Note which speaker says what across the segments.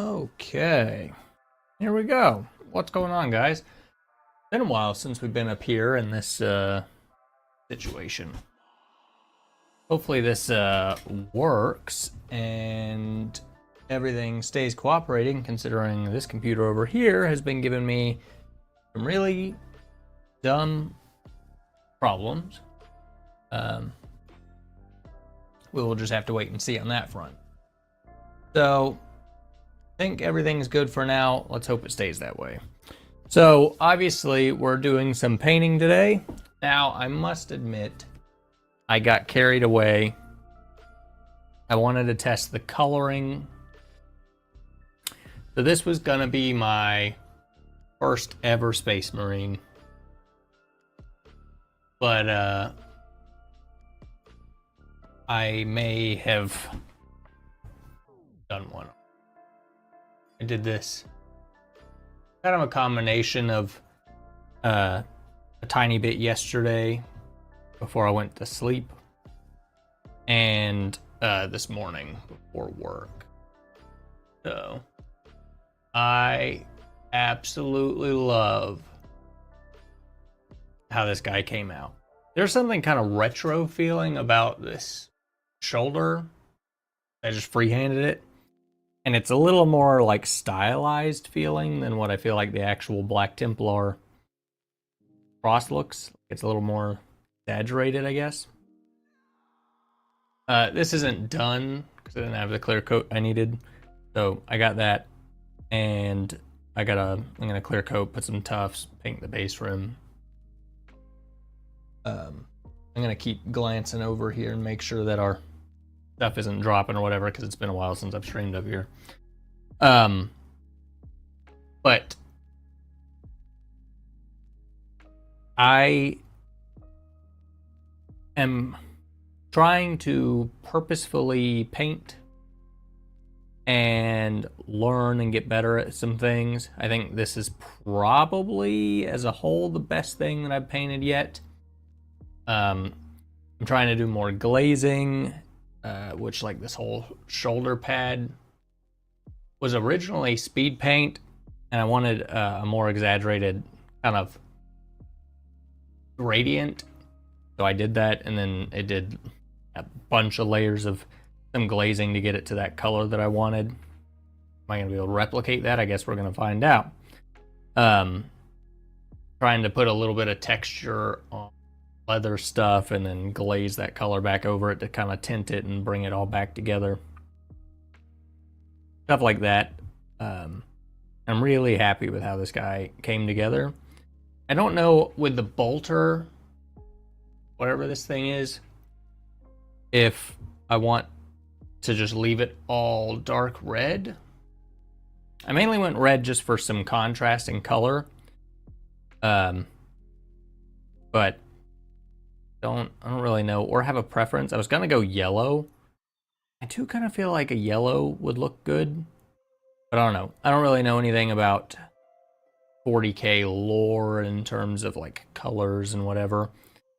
Speaker 1: Okay, here we go. What's going on, guys? Been a while since we've been up here in this situation. Hopefully this works and everything stays cooperating, considering this computer over here has been giving me some really dumb problems. We will just have to wait and see on that front. So I think everything's good for now. Let's hope it stays that way. So obviously we're doing some painting today. Now I must admit I got carried away. I wanted to test the coloring. So this was gonna be my first ever Space Marine. But I may have done one. I did this kind of a combination of a tiny bit yesterday before I went to sleep and this morning before work. So I absolutely love how this guy came out. There's something kind of retro feeling about this shoulder. I just freehanded it. And it's a little more like stylized feeling than what I feel like the actual Black Templar cross looks. It's a little more exaggerated, I guess. This isn't done because I didn't have the clear coat I needed. So I got that, and I'm gonna clear coat, put some tufts, paint the base rim. I'm gonna keep glancing over here and make sure that our stuff isn't dropping or whatever, because it's been a while since I've streamed up here. But I am trying to purposefully paint and learn and get better at some things. I think this is probably, as a whole, the best thing that I've painted yet. I'm trying to do more glazing, which, like, this whole shoulder pad was originally speed paint, and I wanted a more exaggerated kind of gradient. So I did that, and then it did a bunch of layers of some glazing to get it to that color that I wanted. Am I going to be able to replicate that? I guess we're going to find out. Trying to put a little bit of texture on leather stuff and then glaze that color back over it to kind of tint it and bring it all back together. Stuff like that. I'm really happy with how this guy came together. I don't know with the bolter, whatever this thing is, if I want to just leave it all dark red. I mainly went red just for some contrast and color. But I don't really know or have a preference. I was gonna go yellow. I do kind of feel like a yellow would look good, but I don't know. I don't really know anything about 40k lore in terms of like colors and whatever.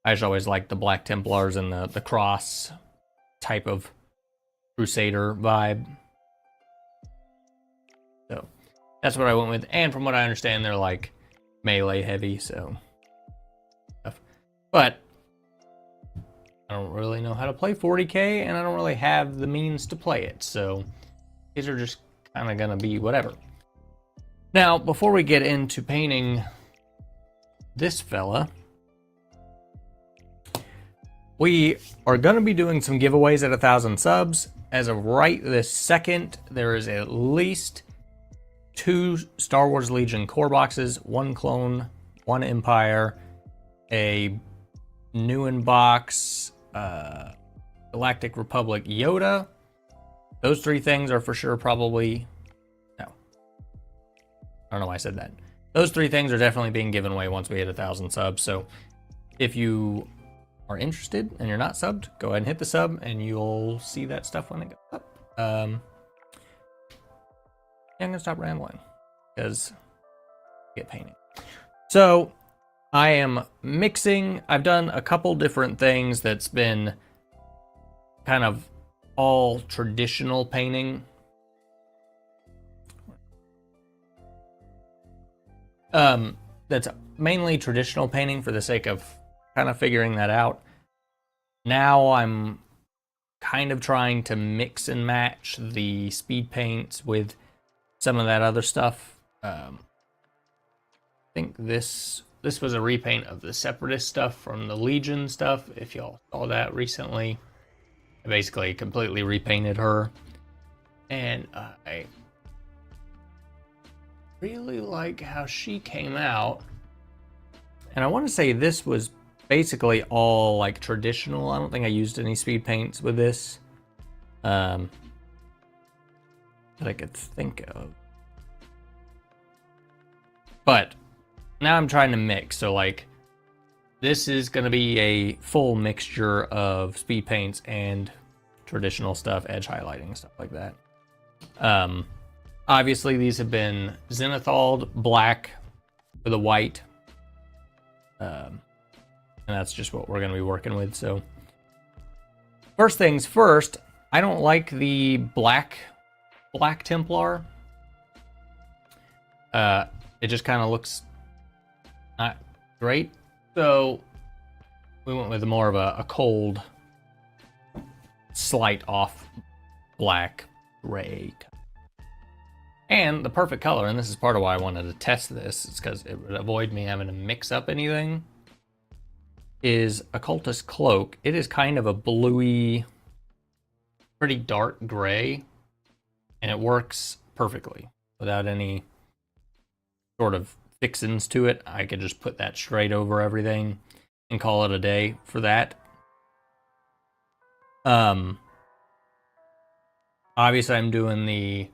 Speaker 1: I just always liked the Black Templars and the cross type of Crusader vibe. So that's what I went with. And from what I understand, they're like melee heavy, so. But I don't really know how to play 40k, and I don't really have the means to play it, so these are just kind of gonna be whatever. Now, before we get into painting this fella, we are gonna be doing some giveaways at 1,000 subs. As of right this second, there is at least 2 Star Wars Legion core boxes, 1 clone, 1 Empire, a new in box Galactic Republic Yoda. Those 3 things are for sure probably, no, I don't know why I said that. Those 3 things are definitely being given away once we hit 1,000 subs. So if you are interested and you're not subbed, go ahead and hit the sub and you'll see that stuff when it goes up. Yeah, I'm gonna stop rambling because I get painting. So I am mixing. I've done a couple different things that's been kind of all traditional painting. That's mainly traditional painting for the sake of kind of figuring that out. Now I'm kind of trying to mix and match the speed paints with some of that other stuff. I think this was a repaint of the Separatist stuff from the Legion stuff, if y'all saw that recently. I basically completely repainted her. And I really like how she came out. And I want to say this was basically all like traditional. I don't think I used any speed paints with this. That I could think of. But now I'm trying to mix. So like this is going to be a full mixture of speed paints and traditional stuff, edge highlighting, stuff like that. Obviously these have been zenithal black with a white. And that's just what we're going to be working with. So first things first, I don't like the black Templar. It just kind of looks not great. So we went with more of a cold, slight off black, gray. And the perfect color, and this is part of why I wanted to test this, is because it would avoid me having to mix up anything, is Occultist Cloak. It is kind of a bluey, pretty dark gray, and it works perfectly without any sort of fixins to it. I could just put that straight over everything and call it a day for that. Obviously I'm doing the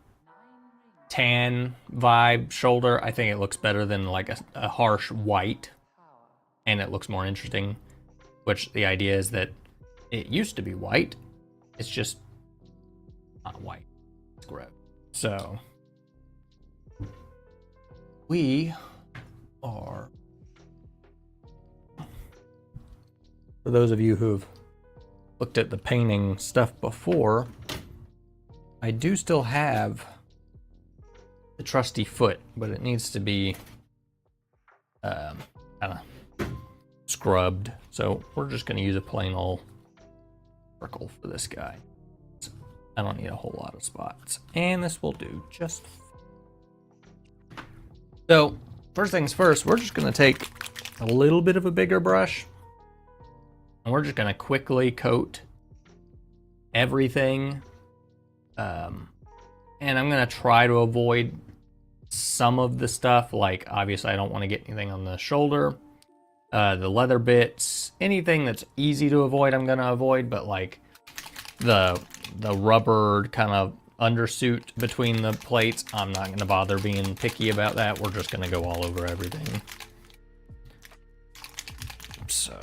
Speaker 1: tan vibe shoulder. I think it looks better than like a harsh white, and it looks more interesting, which the idea is that it used to be white. It's just not white. It's gross. So we are, for those of you who've looked at the painting stuff before, I do still have the trusty foot, but it needs to be kind of scrubbed. So we're just going to use a plain old circle for this guy. So I don't need a whole lot of spots, and this will do just fine. So first things first, we're just going to take a little bit of a bigger brush, and we're just going to quickly coat everything. And I'm going to try to avoid some of the stuff. Like, obviously I don't want to get anything on the shoulder, the leather bits, anything that's easy to avoid I'm going to avoid, but like the rubber kind of undersuit between the plates, I'm not going to bother being picky about that. We're just going to go all over everything. So,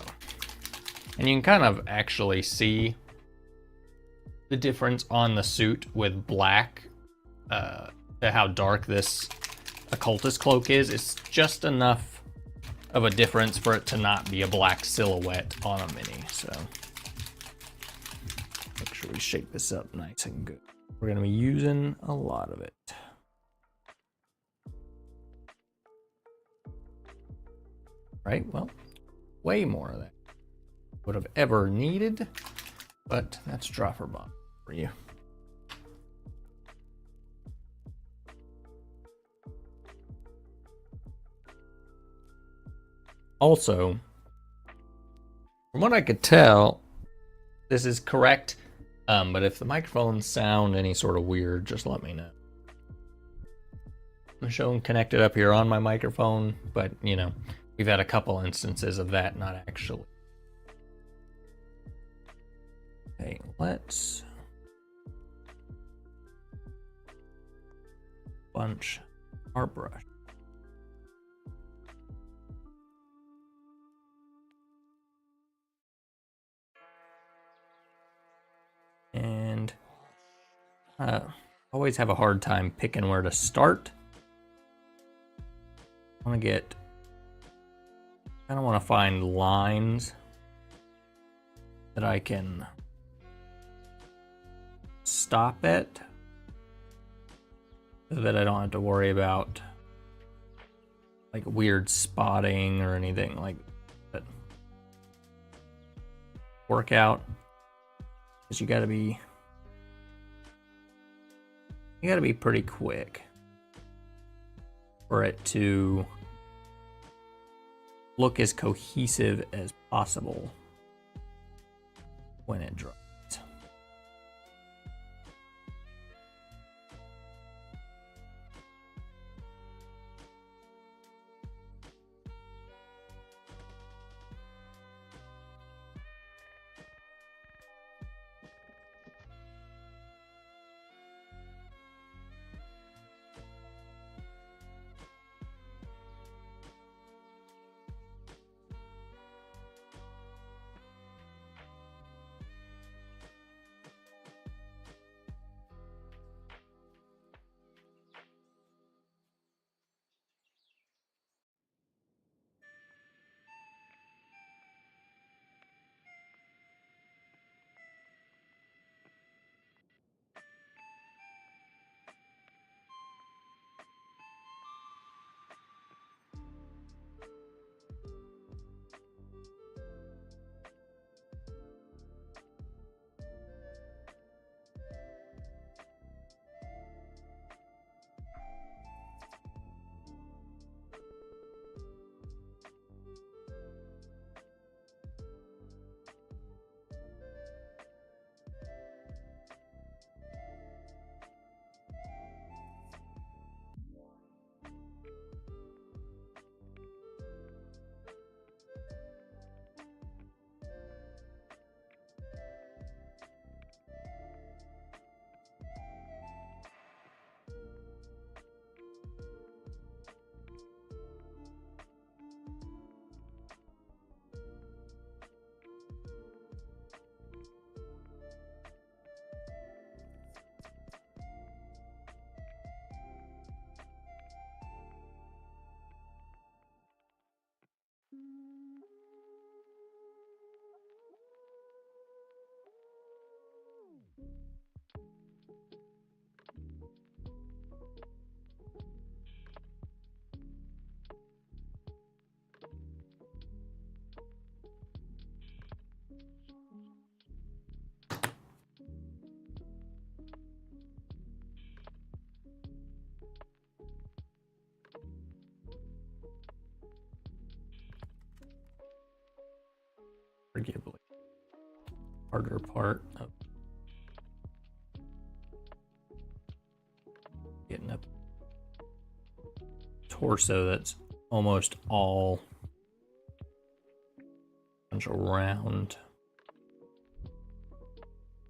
Speaker 1: and you can kind of actually see the difference on the suit with black, to how dark this Occultist Cloak is. It's just enough of a difference for it to not be a black silhouette on a mini. So make sure we shake this up nice and good. We're going to be using a lot of it. Right, well, way more of that would have ever needed, but that's dropper bomb for you. Also, from what I could tell, this is correct, but if the microphones sound any sort of weird, just let me know. I'm showing connected up here on my microphone, but you know, we've had a couple instances of that not actually. Okay, let's bunch our brush. And always have a hard time picking where to start. I want to find lines that I can stop at, so that I don't have to worry about like weird spotting or anything like that. Work out, because you gotta be pretty quick for it to look as cohesive as possible when it dries. Arguably harder part of getting up torso that's almost all a bunch of round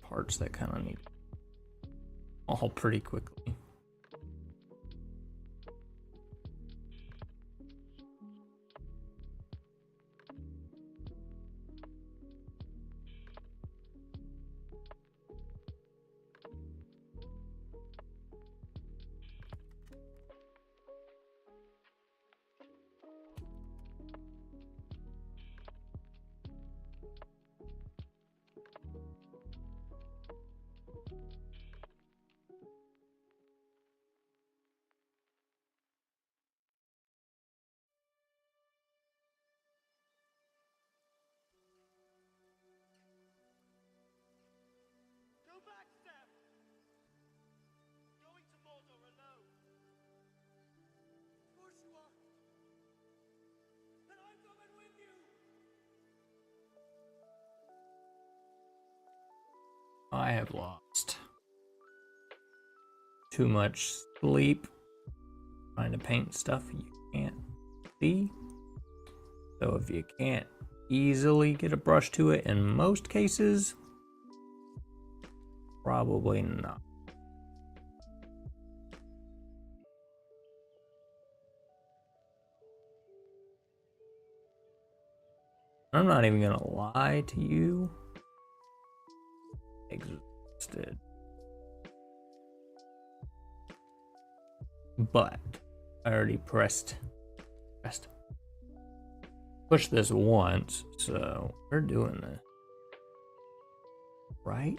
Speaker 1: parts that kind of need all pretty quickly. I have lost too much sleep trying to paint stuff you can't see. So if you can't easily get a brush to it in most cases, probably not. I'm not even gonna lie to you. Exhausted. But I already push this once, so we're doing this right.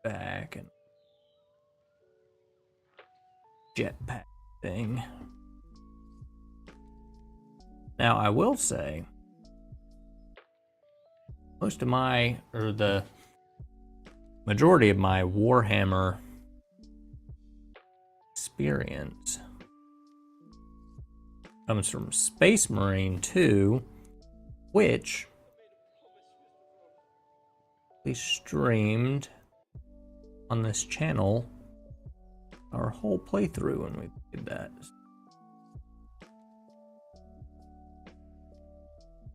Speaker 1: back and jetpack thing. Now I will say, most of my, or the majority of my Warhammer experience comes from Space Marine 2, which we streamed on this channel our whole playthrough when we did that.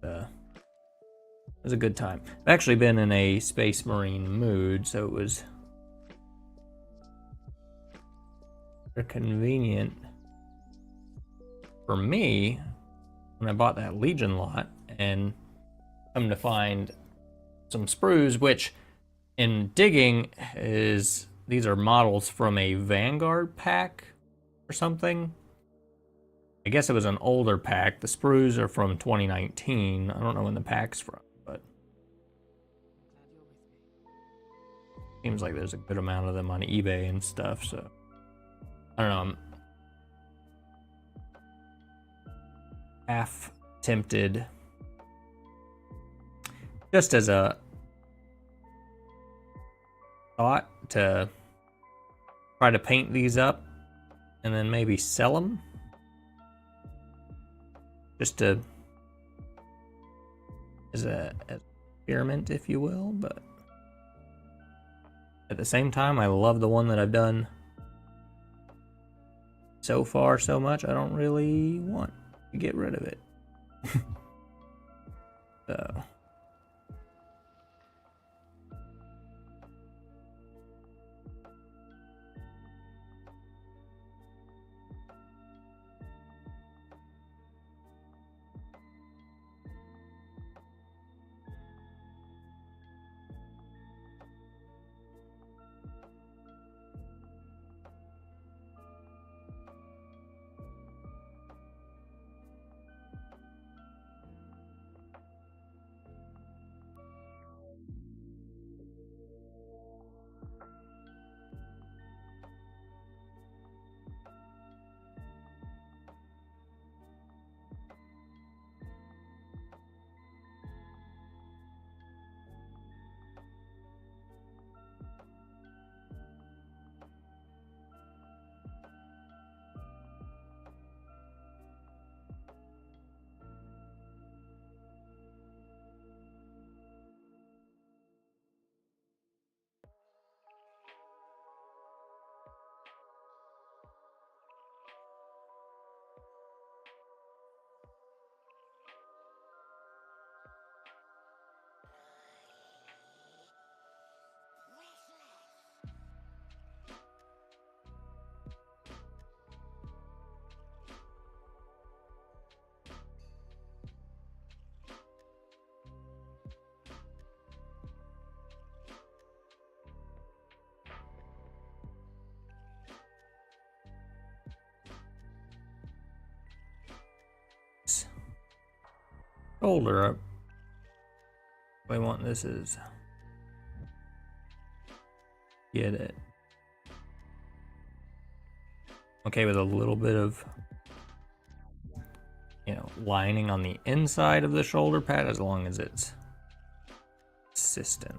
Speaker 1: It was a good time. I've actually been in a Space Marine mood, so it was convenient for me when I bought that Legion lot and come to find some sprues, which in digging these are models from a Vanguard pack or something. I guess it was an older pack. The sprues are from 2019. I don't know when the pack's from, but seems like there's a good amount of them on eBay and stuff, so I don't know. I'm half tempted, just as a thought, to try to paint these up and then maybe sell them, just to as an experiment, if you will. But at the same time, I love the one that I've done so far so much, I don't really want to get rid of it. So shoulder up. What I want this is get it. Okay with a little bit of, lining on the inside of the shoulder pad, as long as it's consistent.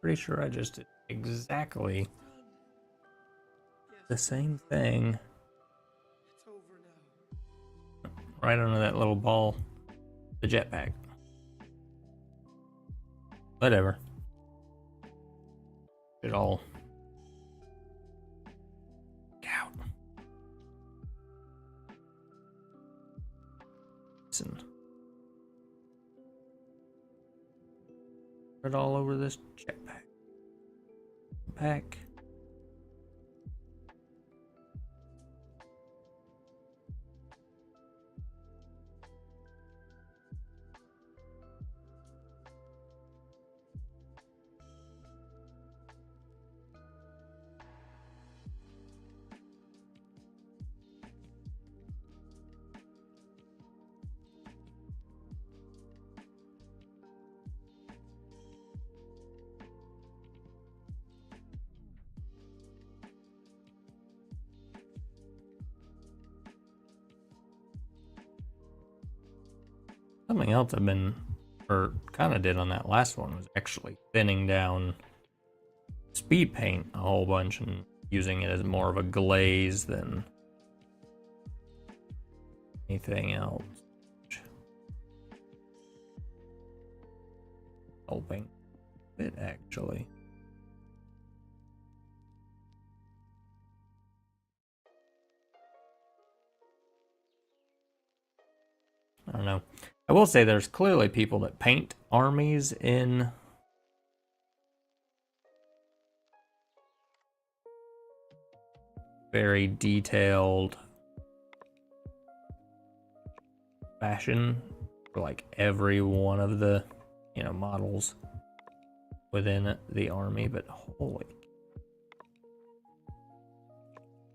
Speaker 1: Pretty sure I just did exactly the same thing right under that little ball, the jetpack. Whatever. It all out. Listen. Put it all over this jetpack. Pack. Something else I've been, or kind of did on that last one, was actually thinning down speed paint a whole bunch and using it as more of a glaze than anything else. Helping it actually. I don't know. I will say there's clearly people that paint armies in very detailed fashion for like every one of the, you know, models within the army, but holy,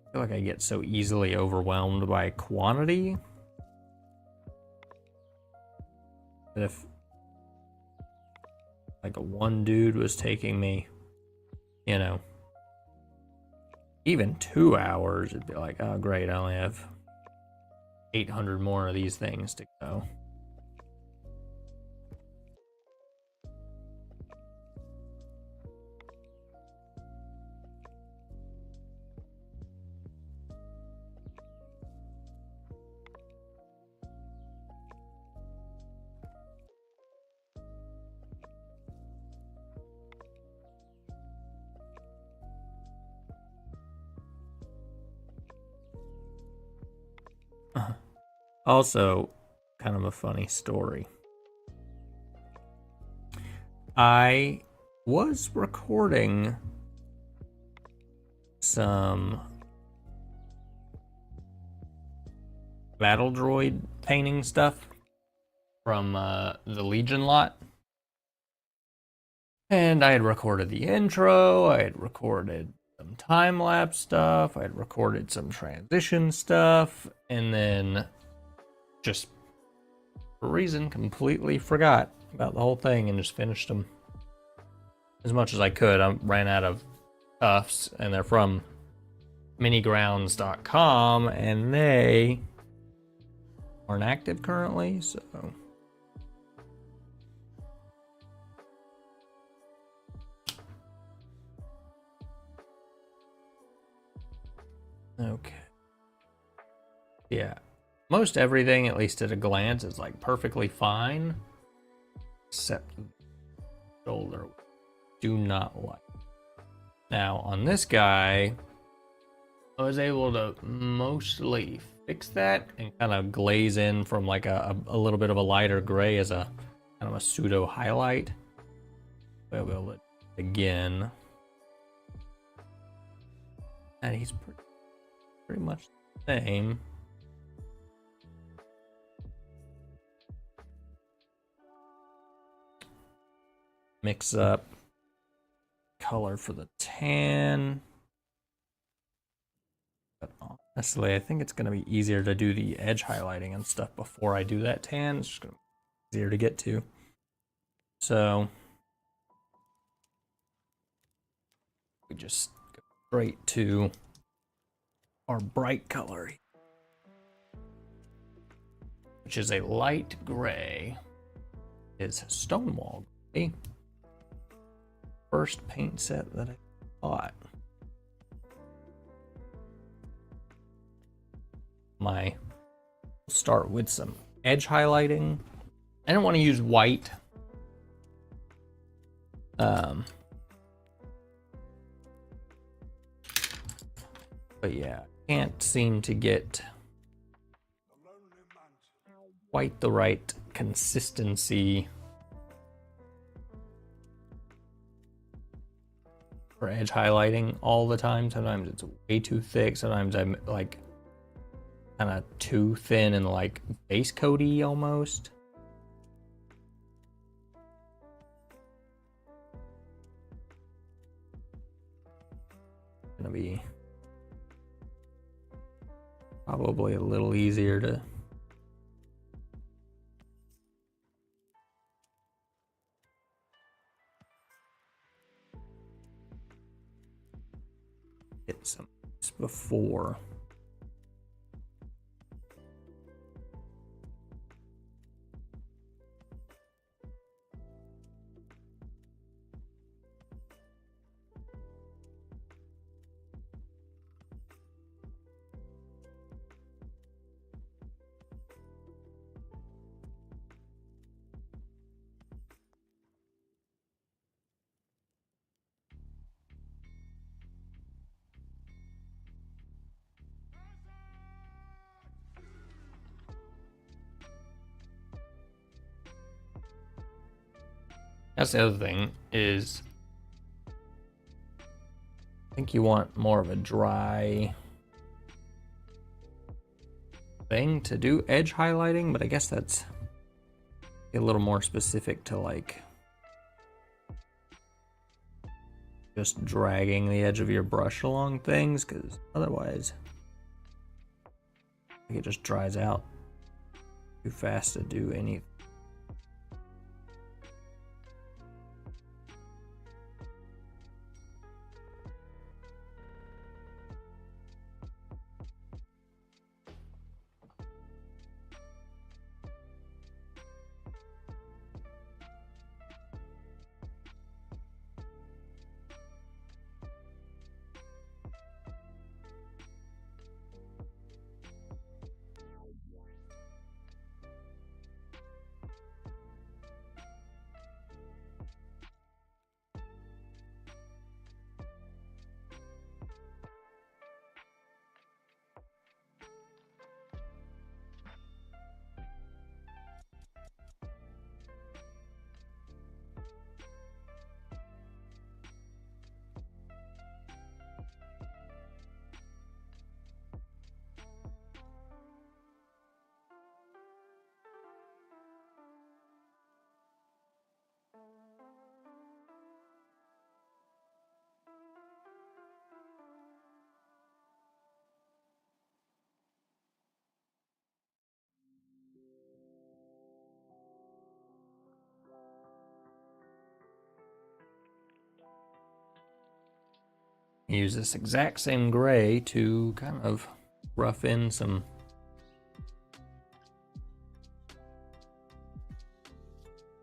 Speaker 1: I feel like I get so easily overwhelmed by quantity. If like a one dude was taking me, you know, even 2 hours, it'd be like, oh great, I only have 800 more of these things to go. Also, kind of a funny story. I was recording some battle droid painting stuff from the Legion lot. And I had recorded the intro, I had recorded some time-lapse stuff, I had recorded some transition stuff, and then just for a reason completely forgot about the whole thing and just finished them as much as I could. I ran out of tufts, and they're from minigrounds.com, and they aren't active currently, so okay. Yeah. Most everything, at least at a glance, is like perfectly fine, except the shoulder. Do not like. Now on this guy, I was able to mostly fix that and kind of glaze in from like a little bit of a lighter gray as a kind of a pseudo highlight. We'll do it again, and he's pretty much the same. Mix up color for the tan. But honestly, I think it's going to be easier to do the edge highlighting and stuff before I do that tan. It's just going to be easier to get to. So we just go straight to our bright color, which is a light gray. It's Stonewall Gray. First paint set that I bought. We'll start with some edge highlighting. I don't want to use white Um, but yeah, can't seem to get quite the right consistency for edge highlighting all the time. Sometimes it's way too thick. Sometimes I'm like kind of too thin and like base coaty almost. Gonna be probably a little easier to hit some before. That's the other thing is I think you want more of a dry thing to do edge highlighting, but I guess that's a little more specific to like just dragging the edge of your brush along things, because otherwise I think it just dries out too fast to do anything. Use this exact same gray to kind of rough in some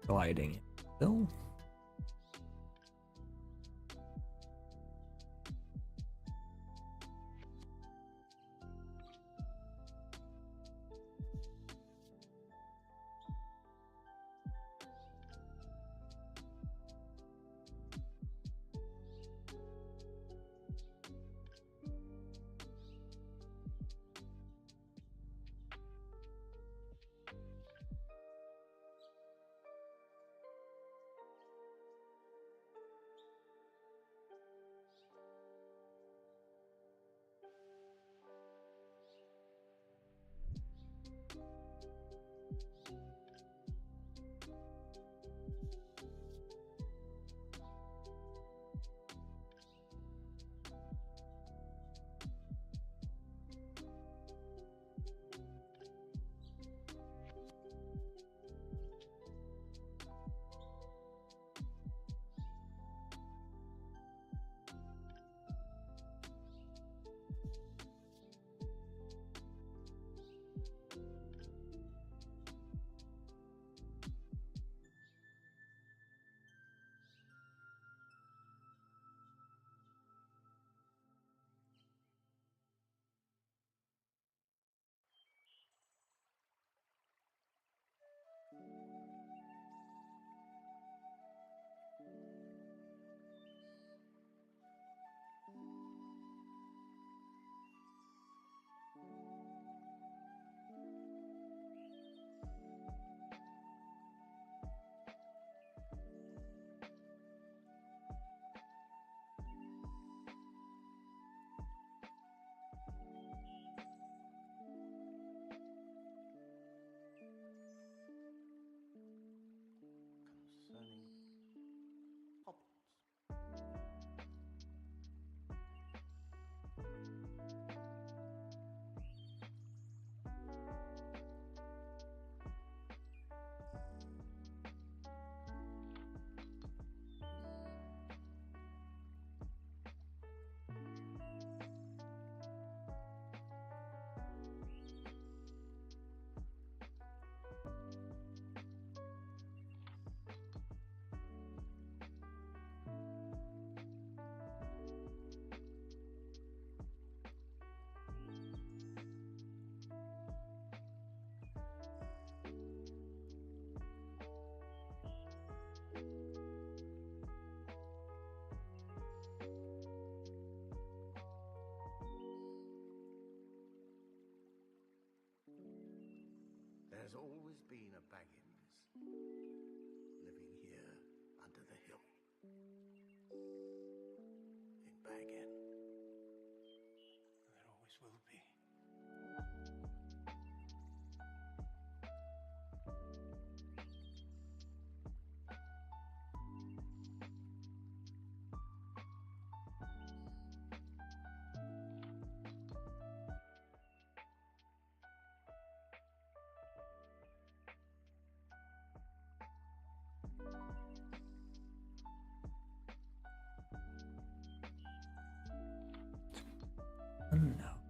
Speaker 1: gliding fill.
Speaker 2: There's always been a Baggins living here under the hill. In Baggin. There always will be.
Speaker 1: No.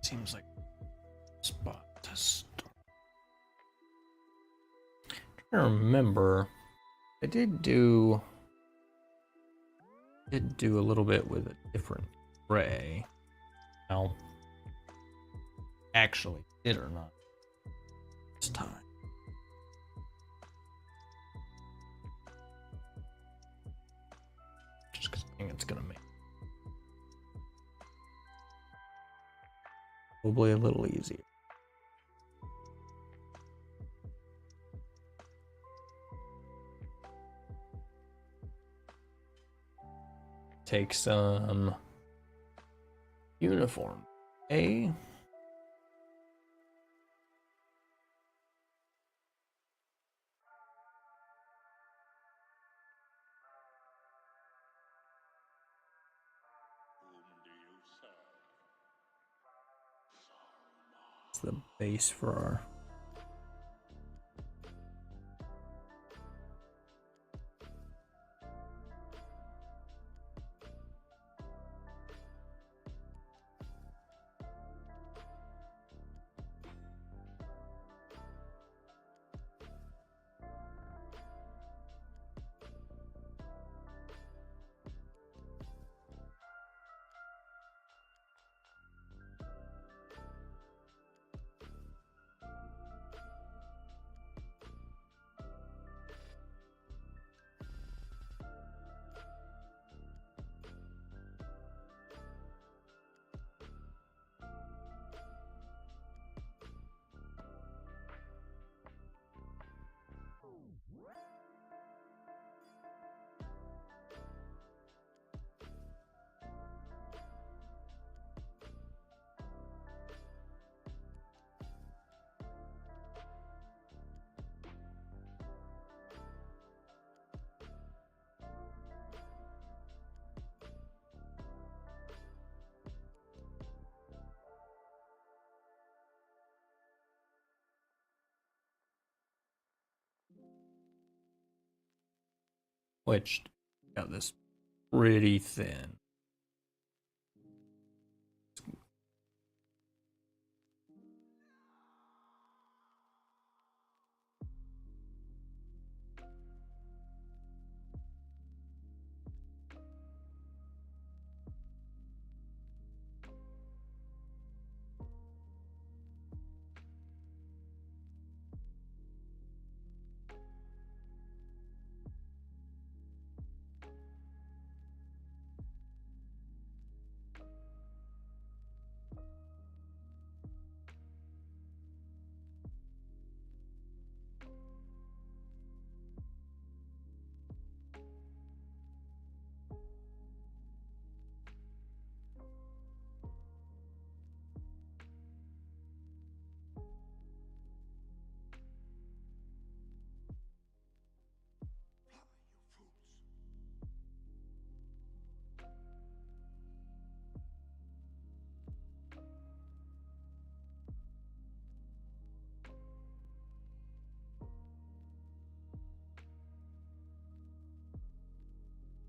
Speaker 1: seems like a spot to start. I remember I did do a little bit with a different ray. Now, actually did or not this time. Just because I think it's gonna make probably a little easier. Take some uniform. A. It's the base for our which got this pretty thin.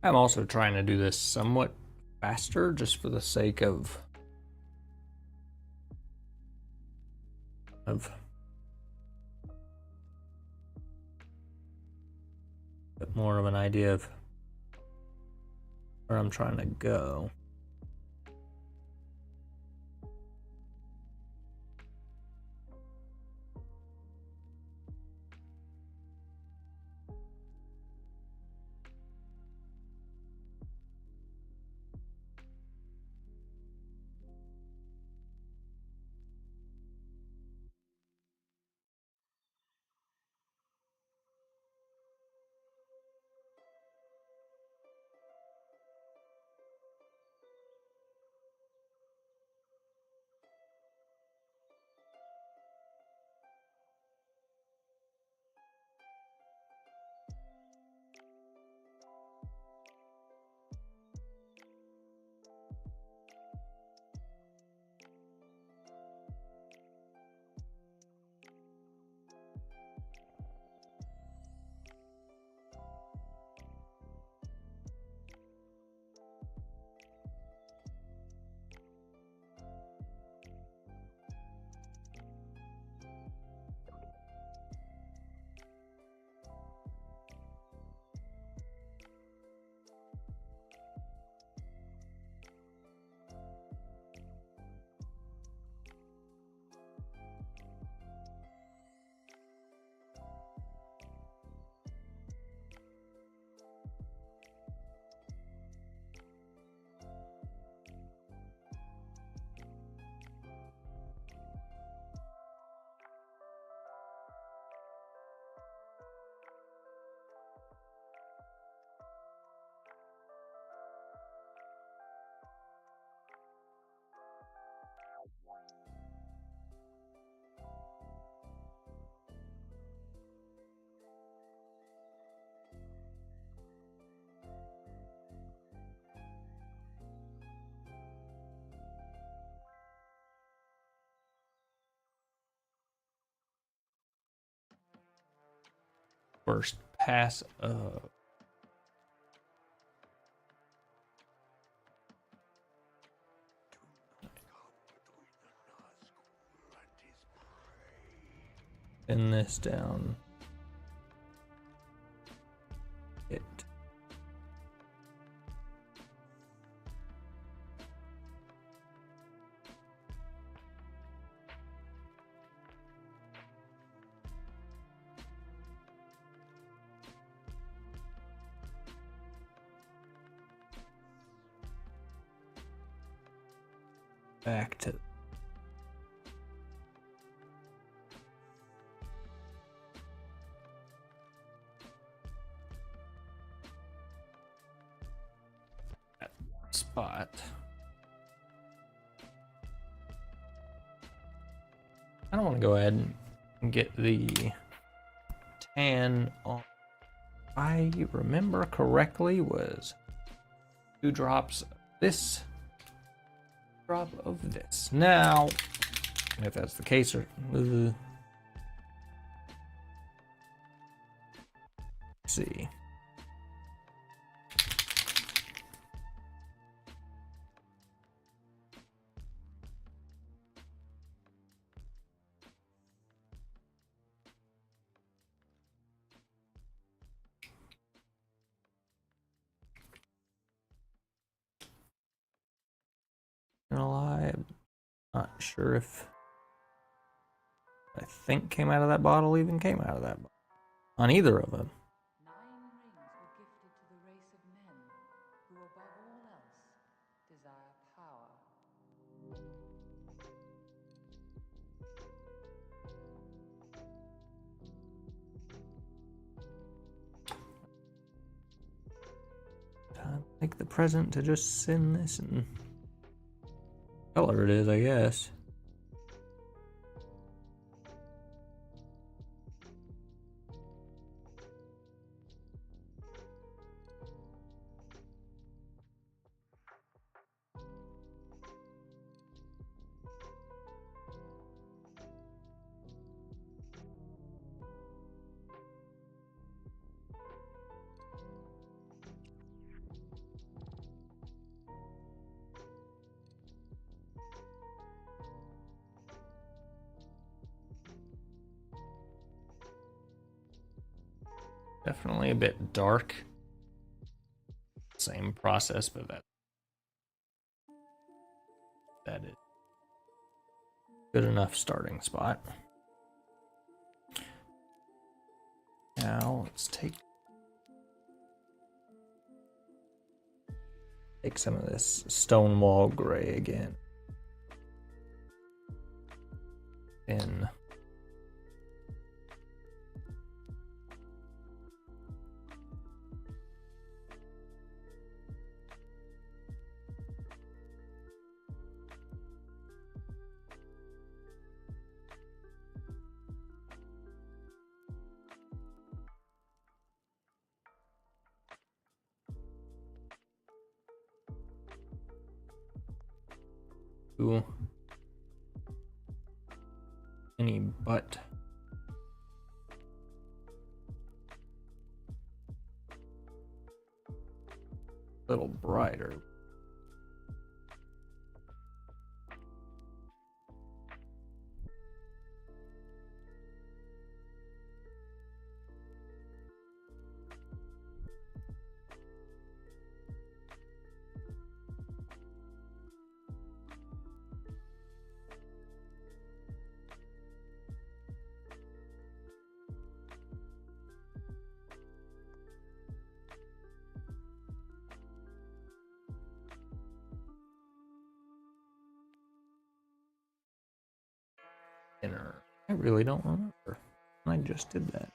Speaker 1: I'm also trying to do this somewhat faster just for the sake of a bit more of an idea of where I'm trying to go. first pass of. Pin this down. It. Back to that spot. I don't want to go ahead and get the tan on. If I remember correctly, was 2 drops of this. Drop of this. Now, if that's the case, or let's see. Gonna lie, I'm not sure if I think came out of that bottle even came out of that bottle. On either of them.
Speaker 3: 9 rings were gifted to the race of men, who above all else desire power.
Speaker 1: Time to make the present to just send this and color it is, I guess. Definitely a bit dark. Same process, but that is good enough starting spot. Now let's take some of this Stonewall Gray again. In any but a little brighter. Dinner. I really don't remember. I just did that.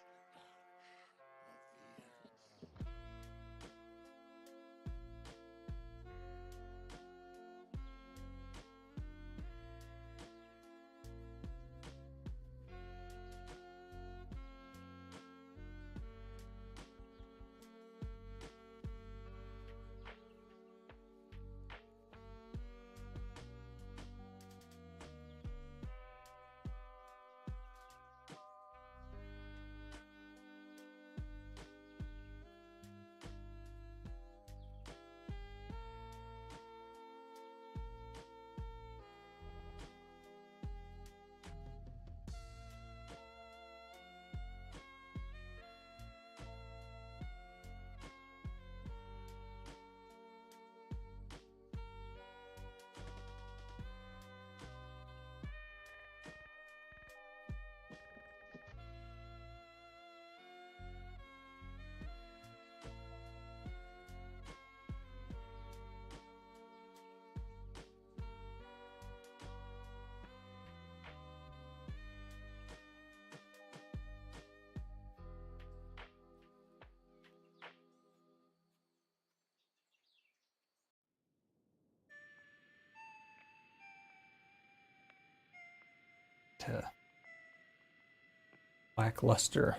Speaker 1: Lackluster.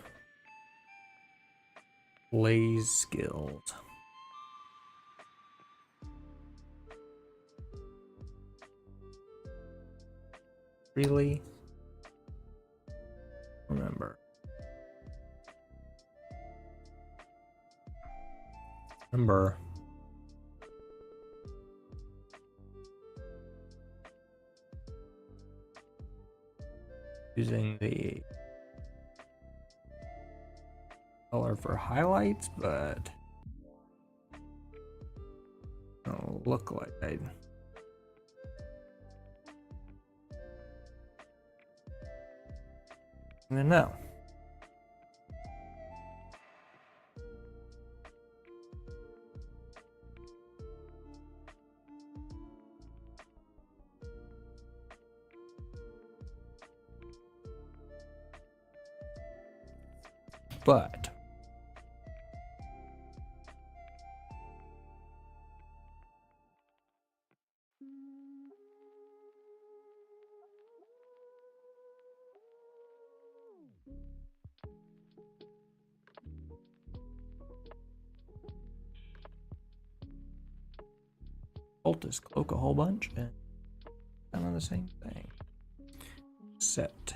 Speaker 1: Blaze skills. Really? Remember. Using the color for highlights, but it'll look like I don't know. But cultist cloak a whole bunch and kind of the same thing. Set.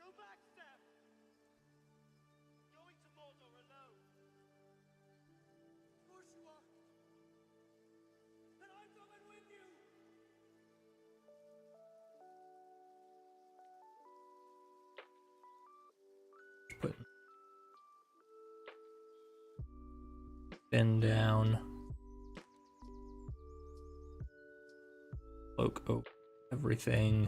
Speaker 4: Go back, Sam! Going to Mordor alone. Of course you are. And I'm coming with you!
Speaker 1: Put bend down. Cloak over everything.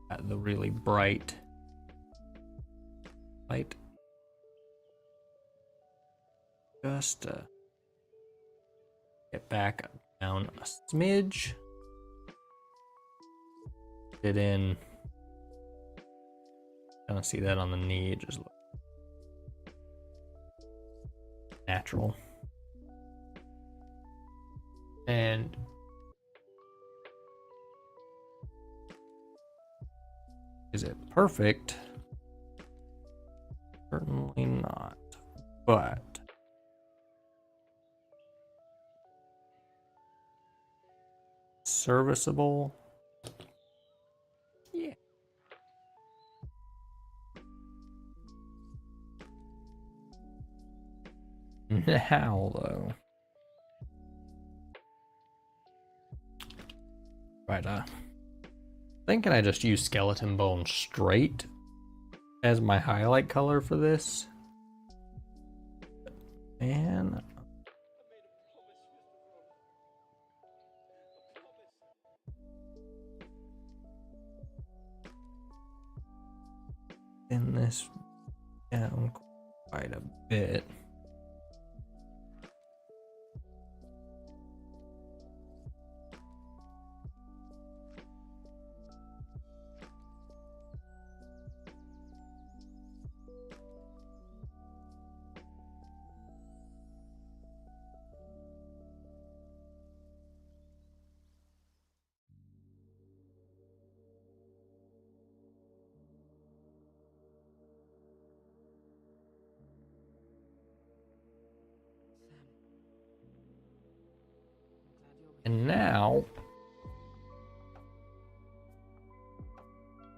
Speaker 1: Got the really bright light. Just get back down a smidge. Get in. Kind of see that on the knee. It just look natural. And is it perfect? Certainly not. But serviceable. Yeah. Now though. Right, thinking I just use skeleton bone straight as my highlight color for this. Man,
Speaker 4: I made a promise, Mr. Ron. A promise.
Speaker 1: thin this down quite a bit. now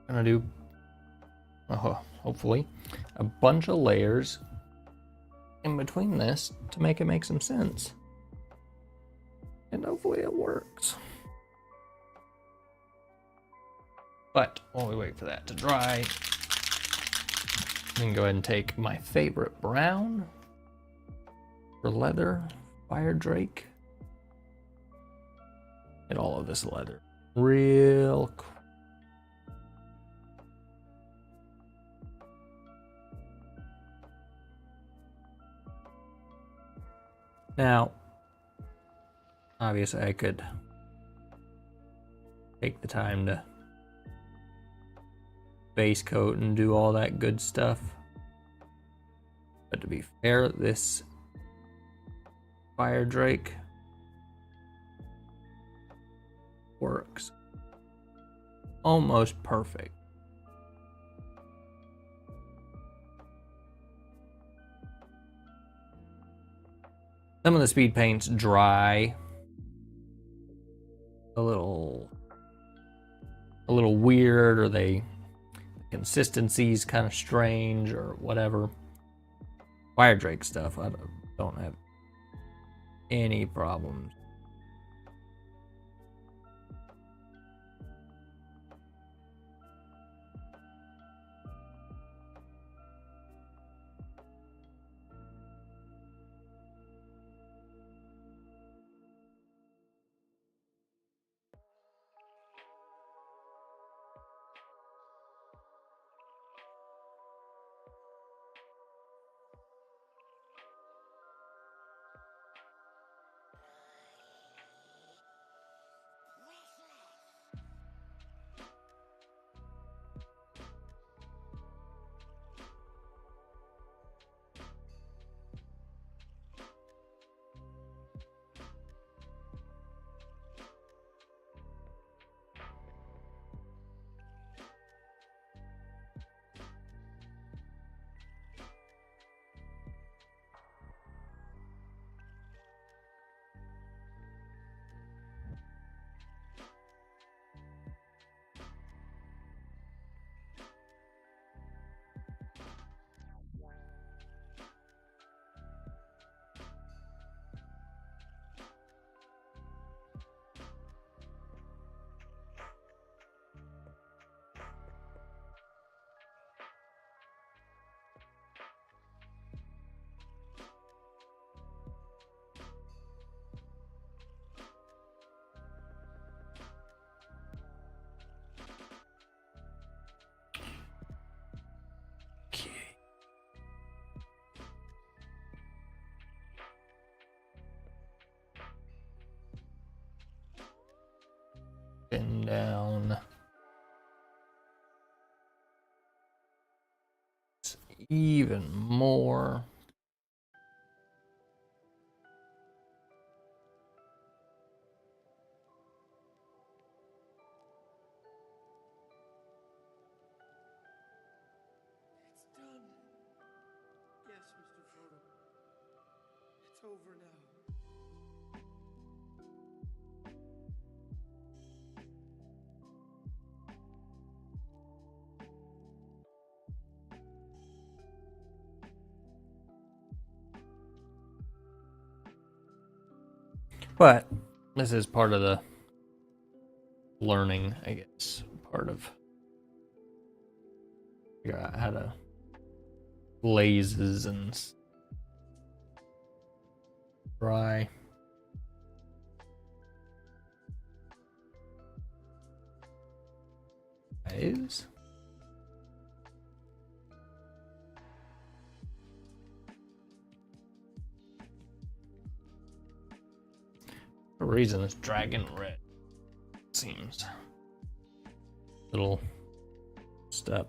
Speaker 1: I'm gonna do hopefully a bunch of layers in between this to make it make some sense. And hopefully it works. But while we wait for that to dry, I can go ahead and take my favorite brown for leather, fire drake. Get all of this leather real quick. Now, obviously I could take the time to base coat and do all that good stuff. But to be fair, this fire drake works almost perfect. Some of the speed paints dry a little weird, or the consistency's kind of strange or whatever. Fire drake stuff, I don't have any problems. And down. It's even more.
Speaker 4: It's done. Yes, Mr. Frodo. It's over now.
Speaker 1: But this is part of the learning, I guess. Part of figure out how to glazes and dry. Is for a reason it's dragon red. Seems little step.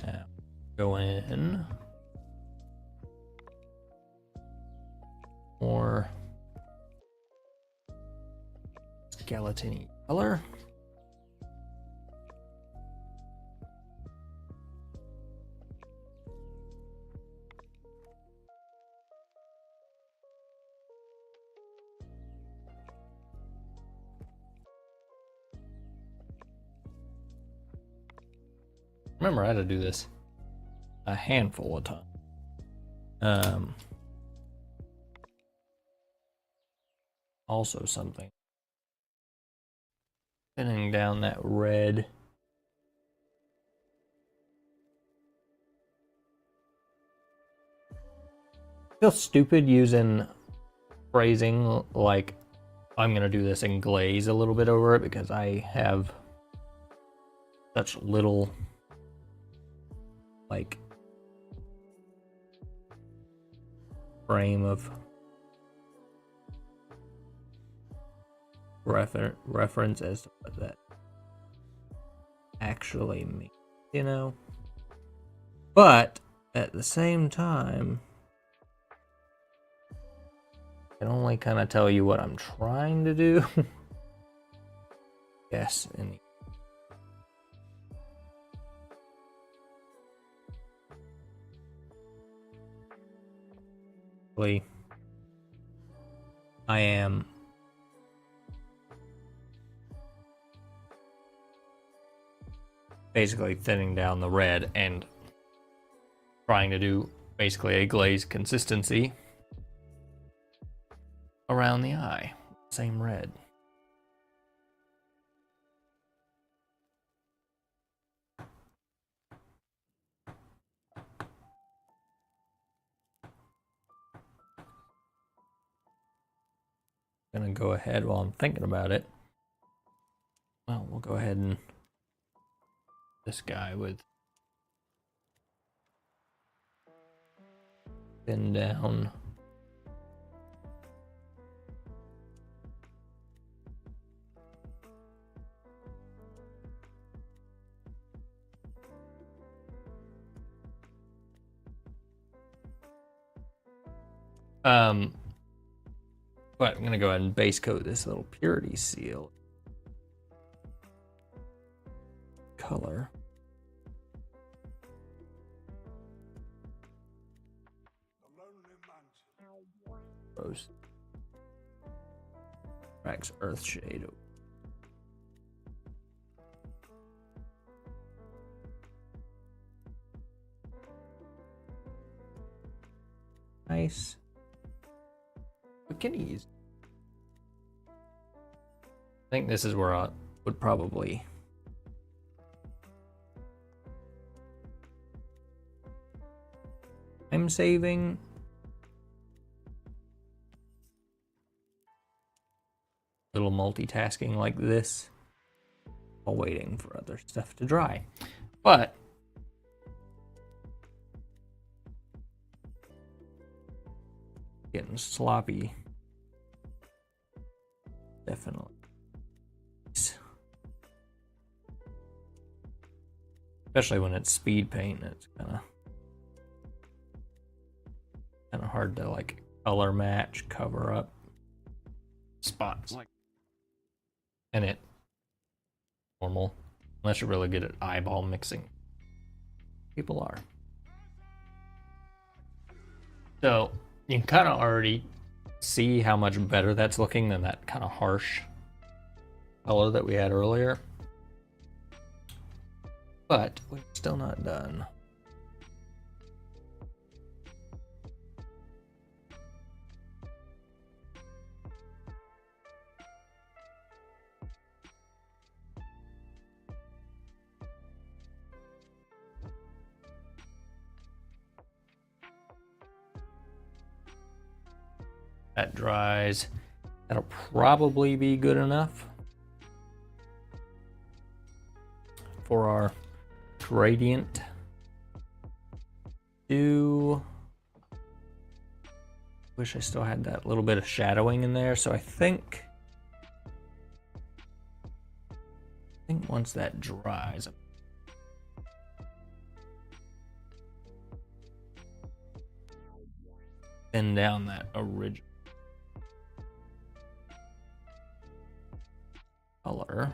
Speaker 1: Now, go in. More skeleton-y color. Remember, I had to do this a handful of times. Also something. Thinning down that red. I feel stupid using phrasing like I'm gonna do this and glaze a little bit over it because I have such little like frame of reference as to what that actually means, you know? But at the same time, I can only kind of tell you what I'm trying to do. Yes, and I am basically thinning down the red and trying to do basically a glaze consistency around the eye. Same red. Gonna go ahead while I'm thinking about it. Well, we'll go ahead and this guy with thin down. But I'm gonna go ahead and base coat this little purity seal color. Rose. Cracks earth shade. Nice. Bikinis. I think this is where I would probably I'm saving little multitasking like this while waiting for other stuff to dry. But getting sloppy. Definitely. Especially when it's speed paint, it's kind of hard to like color match, cover up spots. And it normal, unless you're really good at eyeball mixing. People are. So you can kind of already see how much better that's looking than that kind of harsh color that we had earlier. But we're still not done. That dries. That'll probably be good enough for our gradient. Wish I still had that little bit of shadowing in there. So I think once that dries, thin down that original color.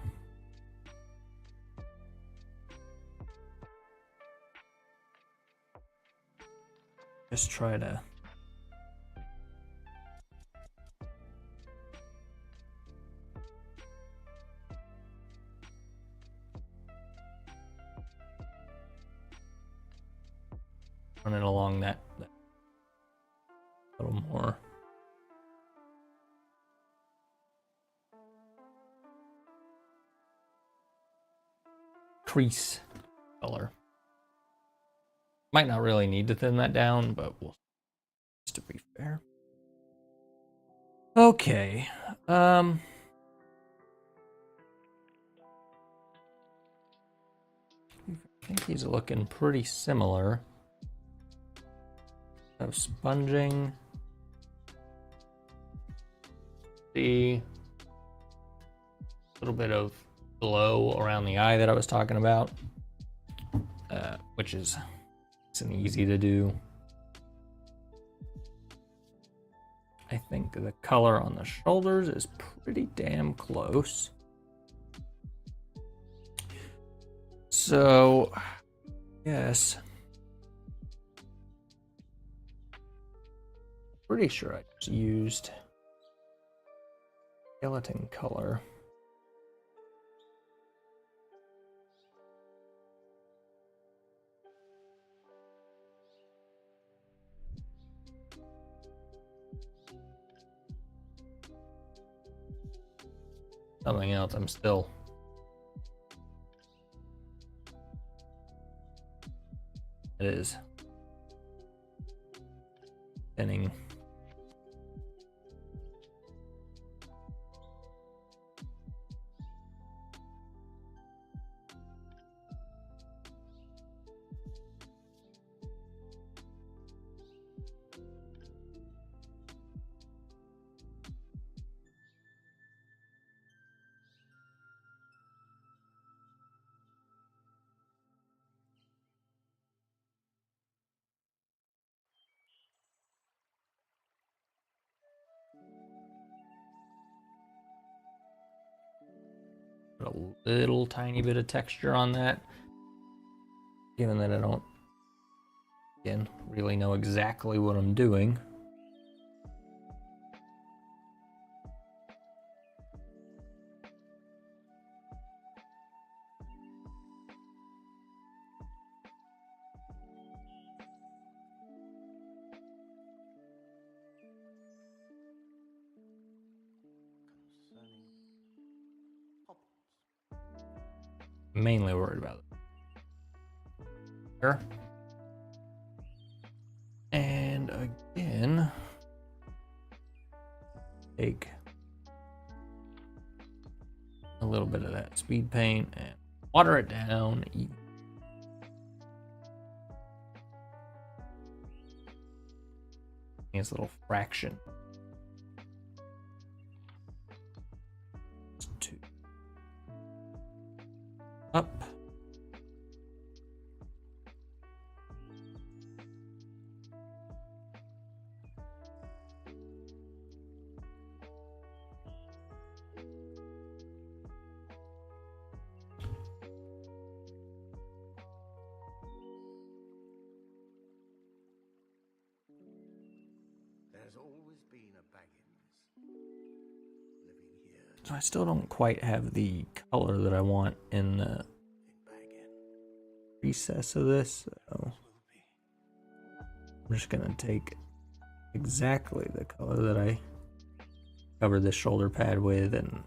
Speaker 1: Just try to run it along that a little more. Crease color. Might not really need to thin that down, but we'll just to be fair. Okay. I think he's looking pretty similar. So sponging. See a little bit of glow around the eye that I was talking about, which is an easy to do. I think the color on the shoulders is pretty damn close. So, yes. Pretty sure I just used skeleton color. Something else, I'm still it is thinning. Put a little tiny bit of texture on that, given that I don't, again, really know exactly what I'm doing.
Speaker 2: Concerning hobbits.
Speaker 1: Mainly worried about it. Sure. And again, take a little bit of that speed paint and water it down. Nice little fraction. Two. Up.
Speaker 2: There's always been a Baggins living here
Speaker 1: So I still don't quite have the color that I want in the
Speaker 2: in Baggin.
Speaker 1: recess of this. So
Speaker 2: Will be.
Speaker 1: I'm just gonna take exactly the color that I covered this shoulder pad with and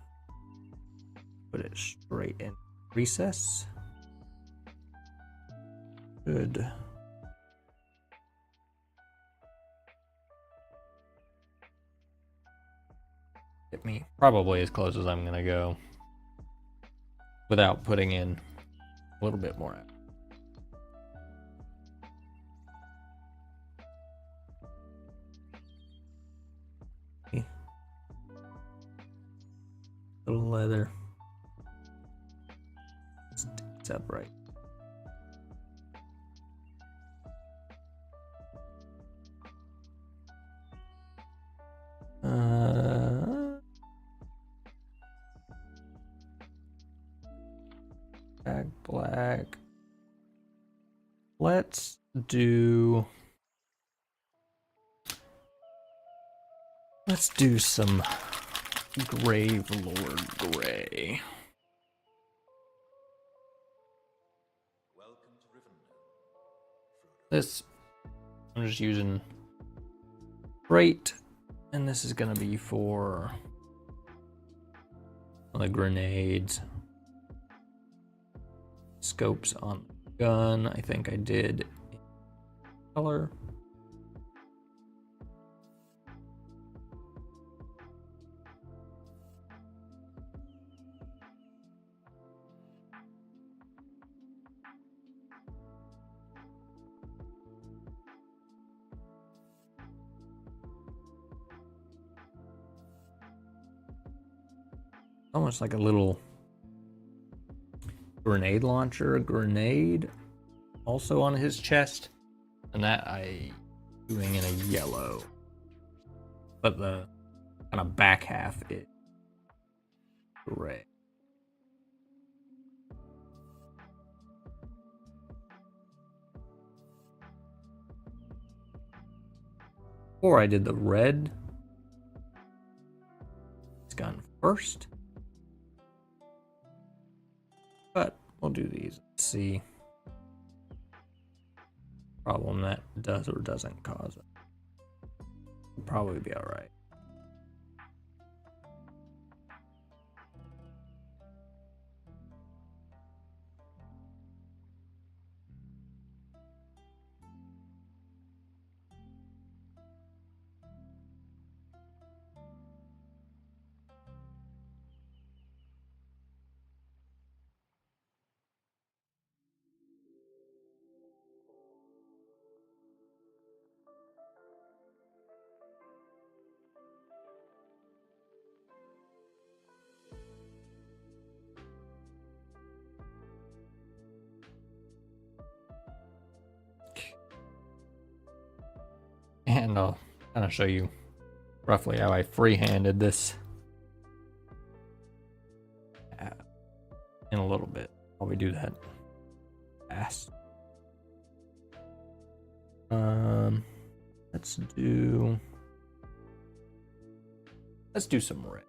Speaker 1: put it straight in recess. Good. Get me probably as close as I'm gonna go without putting in a little bit more. Little leather. It's upright. Black, black. Let's do some Grave Lord Gray.
Speaker 2: Welcome to Rivendell, Frodo.
Speaker 1: This, I'm just using freight, and this is gonna be for the grenades. Scopes on the gun, I think I did color. Almost like a little grenade launcher, grenade also on his chest, and that I doing in a yellow, but the kind of back half is gray. Or I did the red gun first. But we'll do these. Let's see. Problem that does or doesn't cause it. We'll probably be alright. And I'll kind of show you roughly how I free-handed this in a little bit. Probably do that fast. Let's do some red.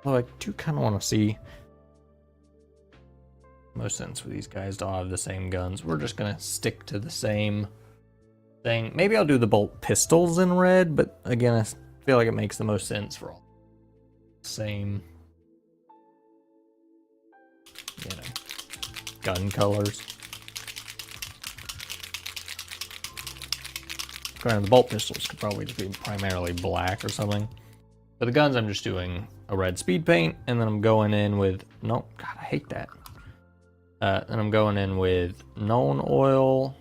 Speaker 1: Well, I do kind of want to see most sense for these guys to all have the same guns. We're just gonna stick to the same thing. Maybe I'll do the bolt pistols in red, but again, I feel like it makes the most sense for all same, you know, gun colors. Granted, the bolt pistols could probably just be primarily black or something. For the guns, I'm just doing a red speed paint, and then I'm going in with no. God, I hate that. And I'm going in with known oil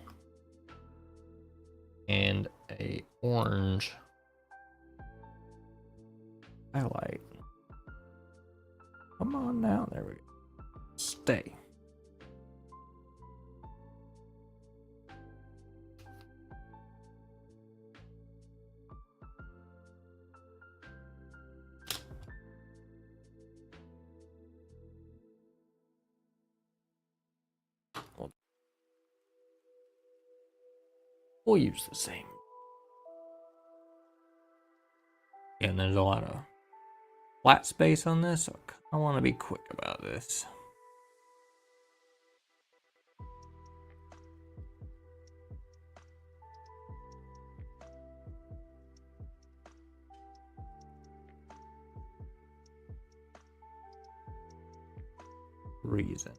Speaker 1: and a orange highlight. Come on now, there we go. Stay. We'll use the same. And there's a lot of flat space on this, so I want to be quick about this. Reason.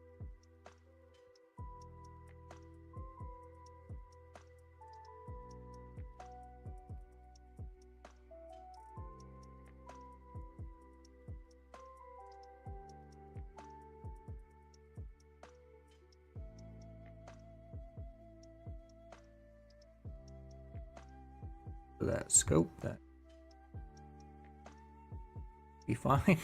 Speaker 1: That scope, that be fine.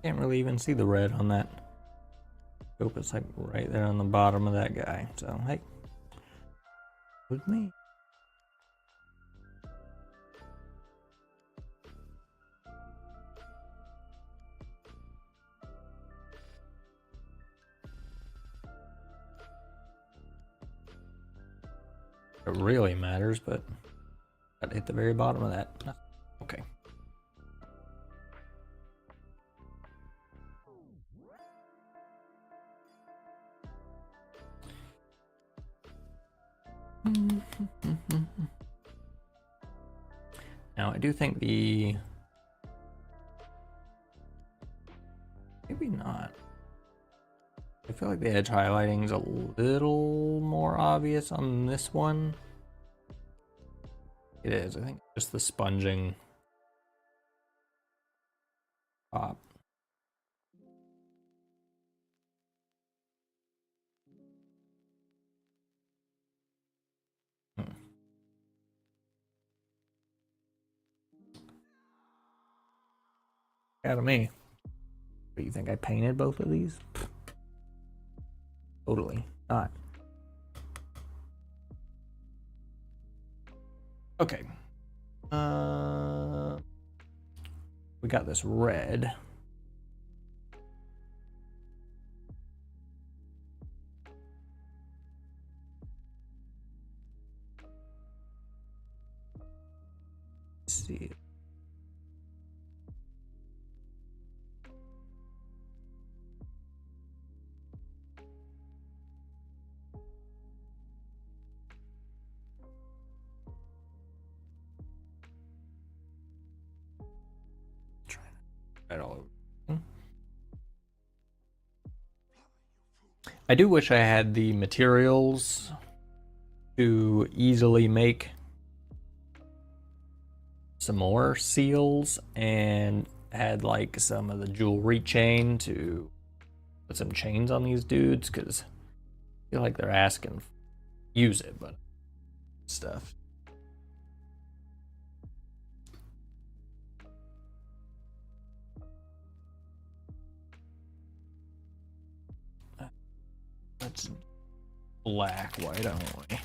Speaker 1: Can't really even see the red on that scope. It's like right there on the bottom of that guy. So, hey, with me. It really matters, but gotta hit the very bottom of that. Okay. Now I do think maybe not. I feel like the edge highlighting is a little more obvious on this one. It is. I think just the sponging top. Out of me. What do you think? I painted both of these? Totally not. Okay. We got this red. Let's see. Right all over. I do wish I had the materials to easily make some more seals and had like some of the jewelry chain to put some chains on these dudes, because I feel like they're asking use it, but stuff. That's black, white only.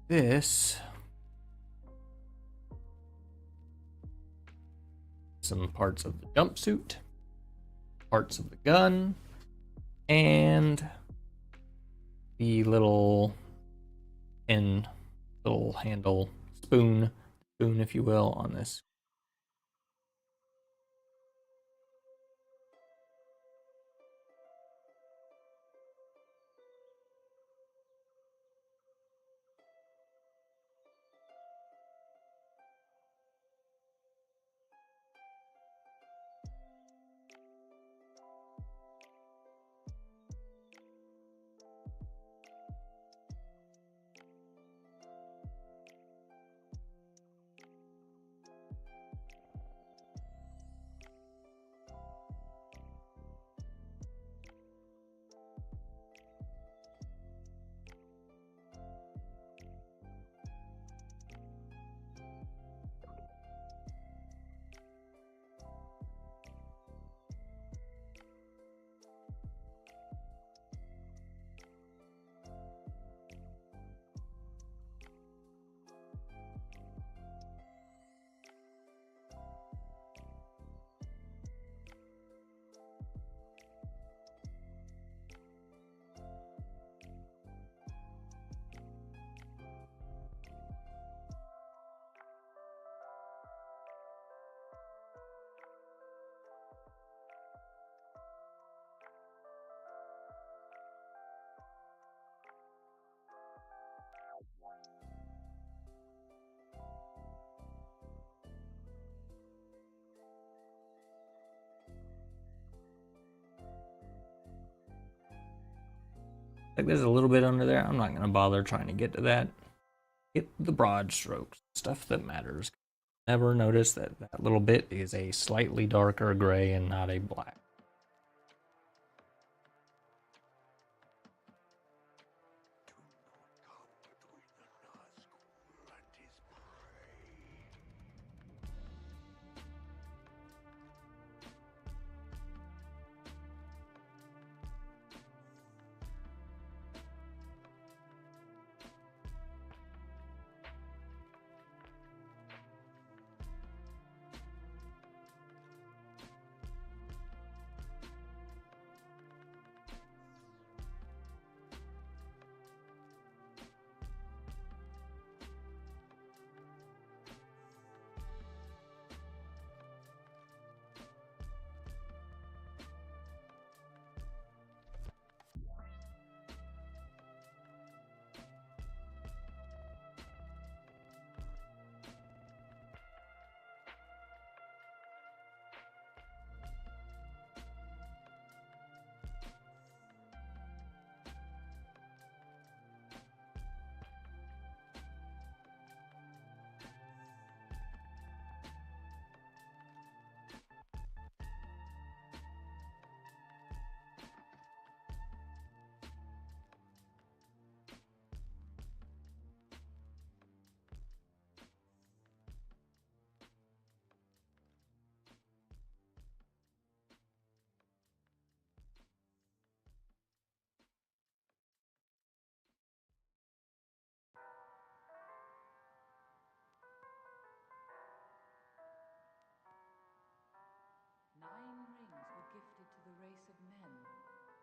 Speaker 1: This, some parts of the jumpsuit, parts of the gun, and the little little handle spoon, if you will, on this. Like there's a little bit under there. I'm not gonna bother trying to get to that. Get the broad strokes, stuff that matters. Never notice that that little bit is a slightly darker gray and not a black.
Speaker 2: Do not come between the Nazgul and his prey.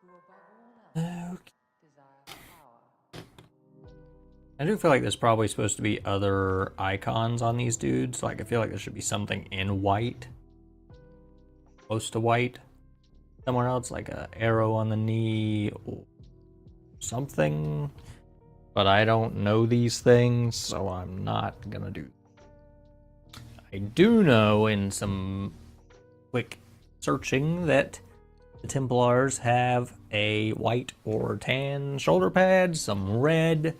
Speaker 3: who above all else
Speaker 1: Okay.
Speaker 3: desire power.
Speaker 1: I do feel like there's probably supposed to be other icons on these dudes. Like, I feel like there should be something in white. Close to white. Somewhere else, like a arrow on the knee or something. But I don't know these things, so I'm not gonna do. I do know in some quick searching that the Templars have a white or tan shoulder pad, some red.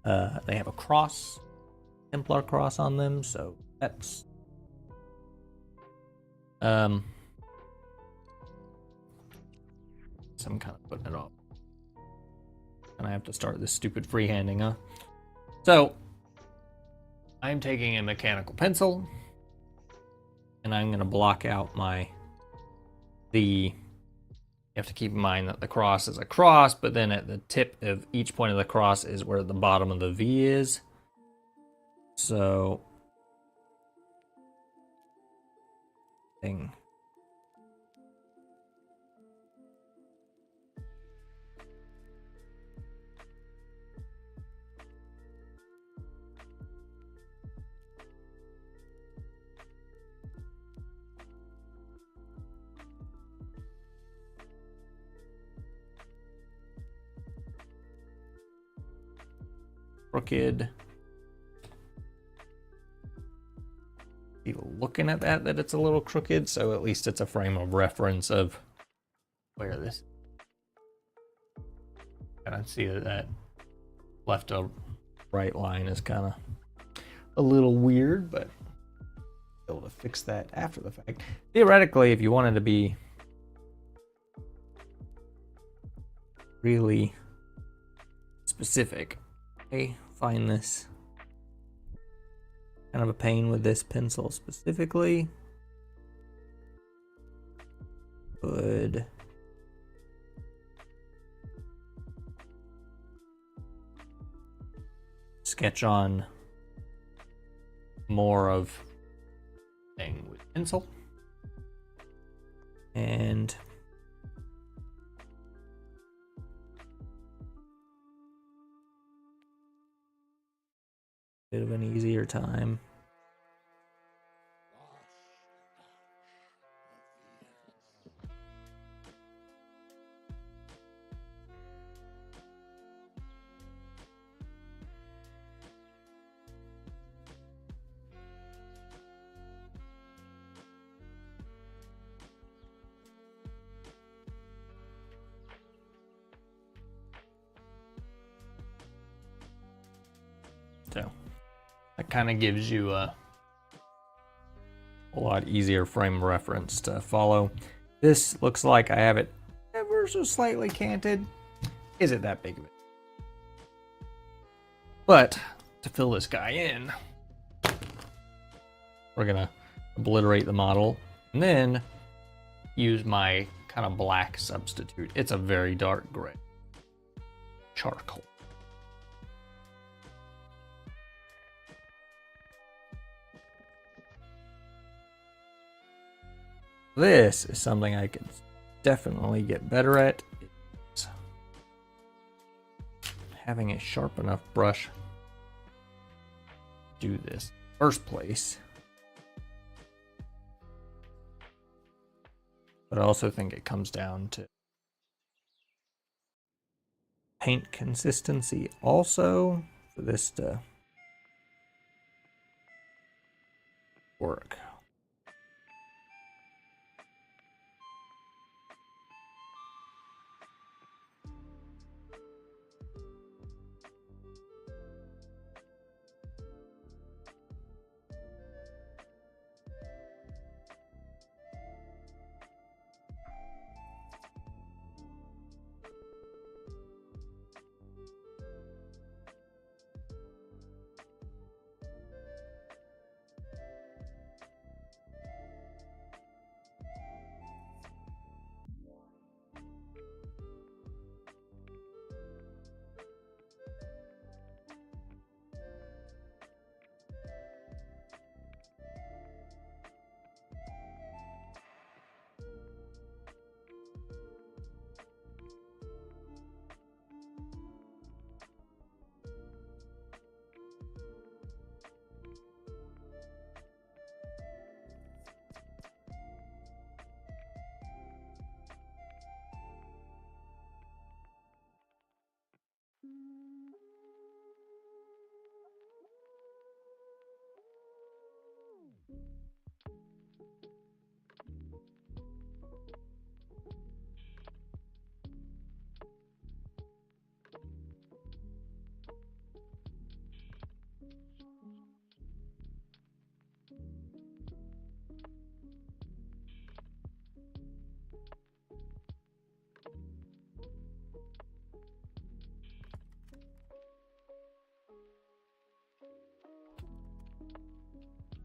Speaker 1: They have a cross, Templar cross on them, so that's some kind of putting it off. And I have to start this stupid freehanding, huh? So I'm taking a mechanical pencil and I'm gonna block out you have to keep in mind that the cross is a cross, but then at the tip of each point of the cross is where the bottom of the V is. So, thing. Crooked. Be looking at that it's a little crooked, so at least it's a frame of reference of where this. And I see that left to right line is kind of a little weird, but able to fix that after the fact. Theoretically, if you wanted to be really specific, I find this kind of a pain with this pencil specifically. Would sketch on more of thing with pencil and bit of an easier time. So that kind of gives you a lot easier frame of reference to follow. This looks like I have it ever so slightly canted. Is it that big of it? But to fill this guy in, we're gonna obliterate the model and then use my kind of black substitute. It's a very dark gray. Charcoal. This is something I could definitely get better at. It's having a sharp enough brush to do this in the first place. But I also think it comes down to paint consistency also for this to work.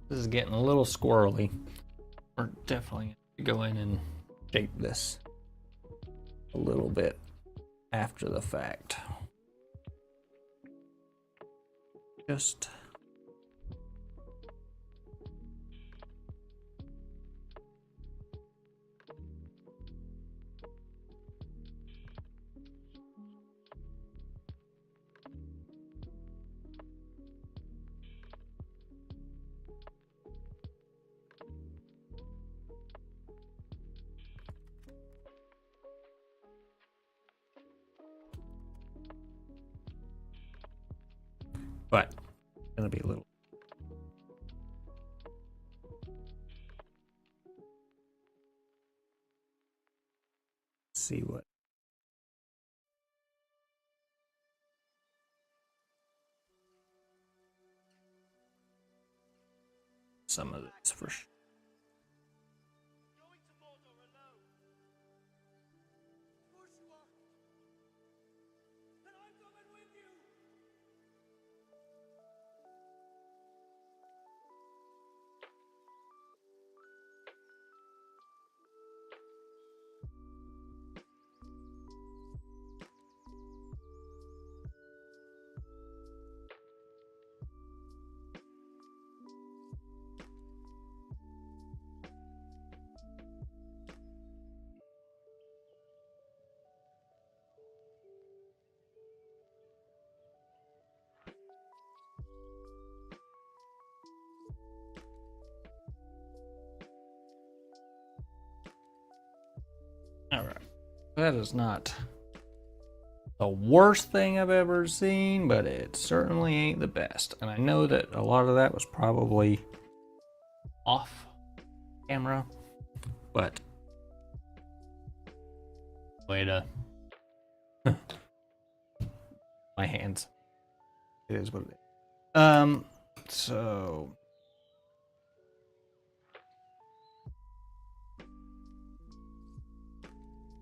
Speaker 1: This is getting a little squirrely. We're definitely going to go in and shape this a little bit after the fact. Just but it's gonna be a little. See what some of this for sure.
Speaker 4: Going to Mordor alone. Of course you are. And I'm coming with you.
Speaker 1: All right, that is not the worst thing I've ever seen, but it certainly ain't the best. And I know that a lot of that was probably off camera, but way to my hands. It is what it is. So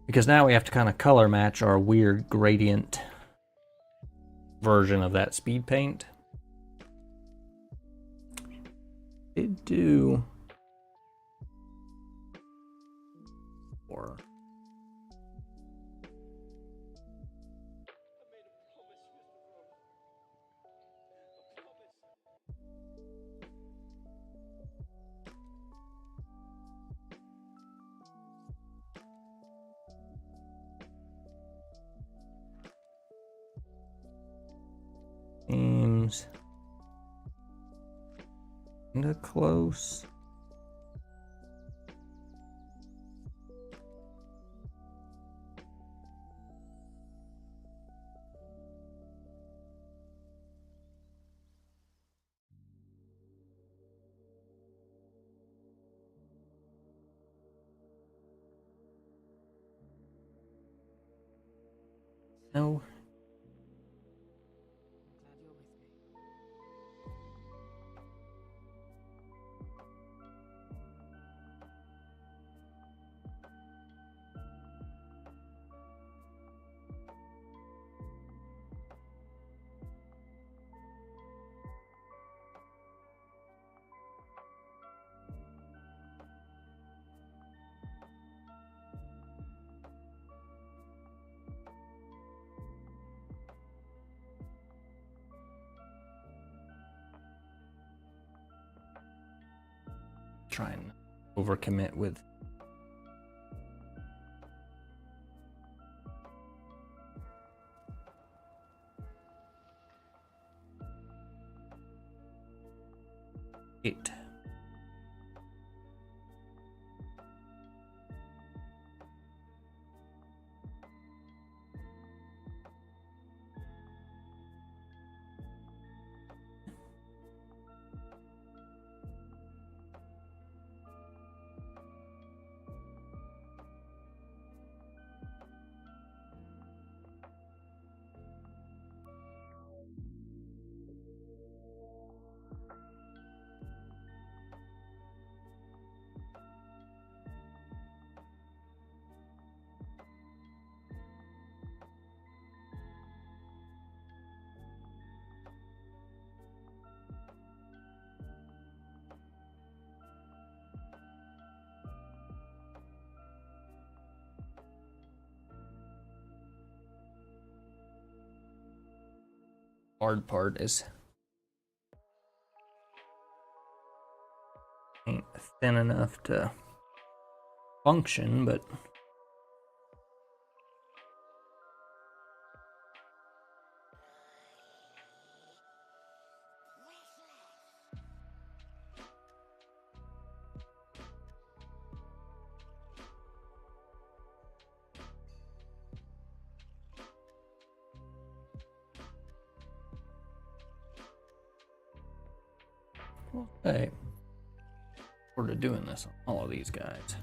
Speaker 1: because now we have to kind of color match our weird gradient version of that speed paint. It do or
Speaker 4: I made a promise, Mr. Frost. A promise.
Speaker 1: seems kinda close. No.
Speaker 3: Glad you're with me.
Speaker 1: Try and overcommit with it. hard part is ain't thin enough to function, but hey, we're doing this on all of these guys.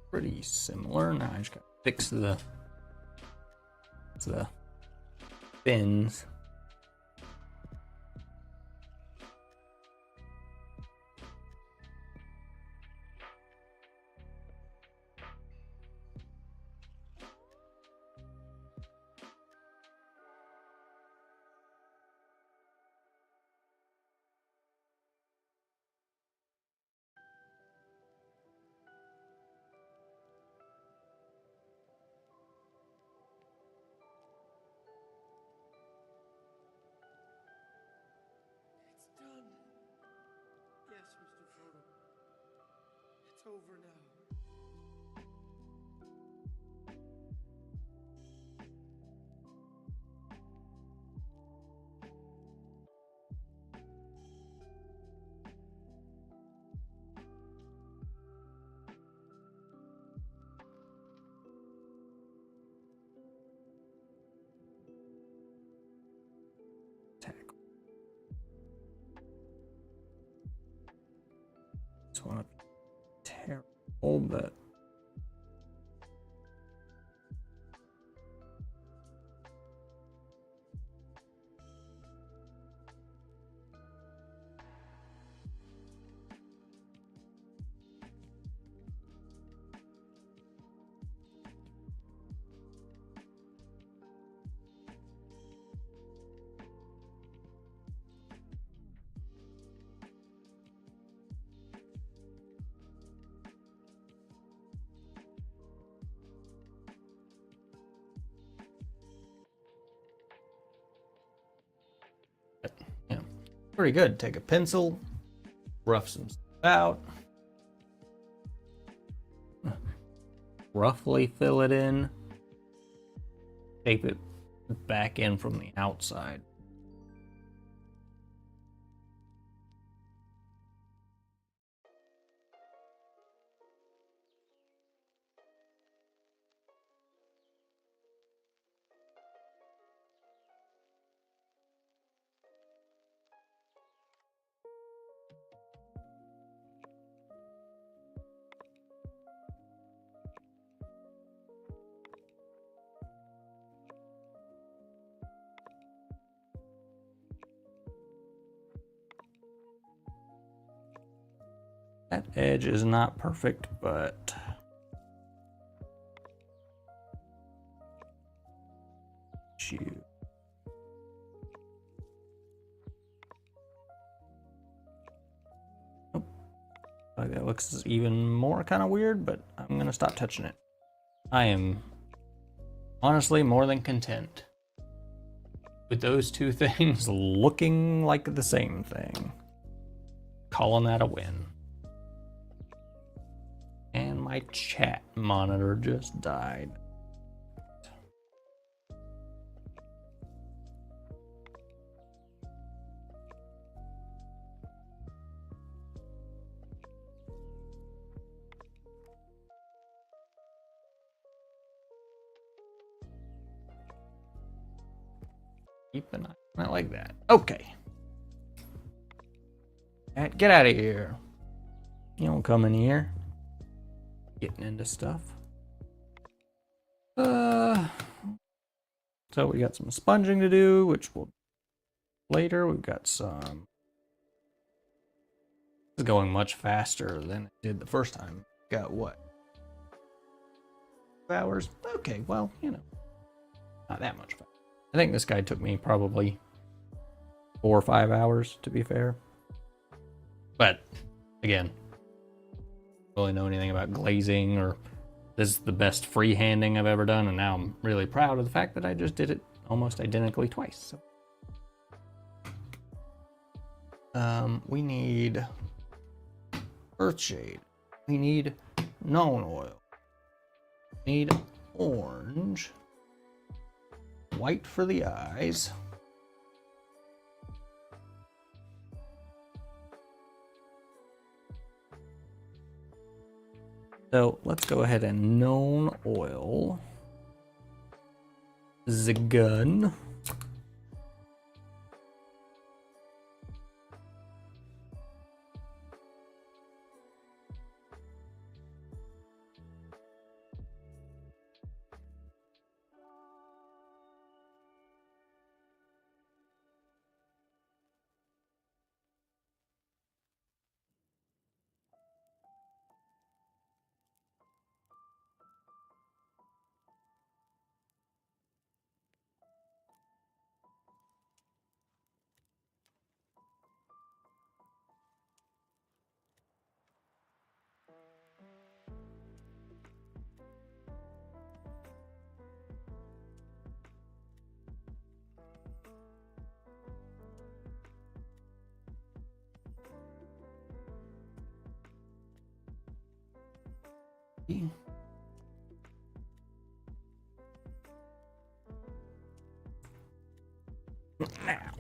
Speaker 1: Pretty similar. Now I just gotta fix the fins.
Speaker 4: It's done. Yes, Mr. Frodo. It's over now.
Speaker 1: Tackle. This one up terrible, but yeah, pretty good. Take a pencil, rough some stuff out, roughly fill it in, tape it back in from the outside. That edge is not perfect, but shoot. Oh, that looks even more kind of weird, but I'm gonna stop touching it. I am honestly more than content with those two things looking like the same thing. Calling that a win. And my chat monitor just died. Keep an eye on it like that. Okay. Get out of here. You don't come in here getting into stuff. So we got some sponging to do, which we'll later. We've got some. This is going much faster than it did the first time. Got what? 2 hours? Okay, well, you know, not that much faster. I think this guy took me probably 4 or 5 hours, to be fair. But again, don't really know anything about glazing, or this is the best freehanding I've ever done, and now I'm really proud of the fact that I just did it almost identically twice. So. We need Earthshade. We need Known Oil. We need orange. White for the eyes. So let's go ahead and Known Oil the gun. Now,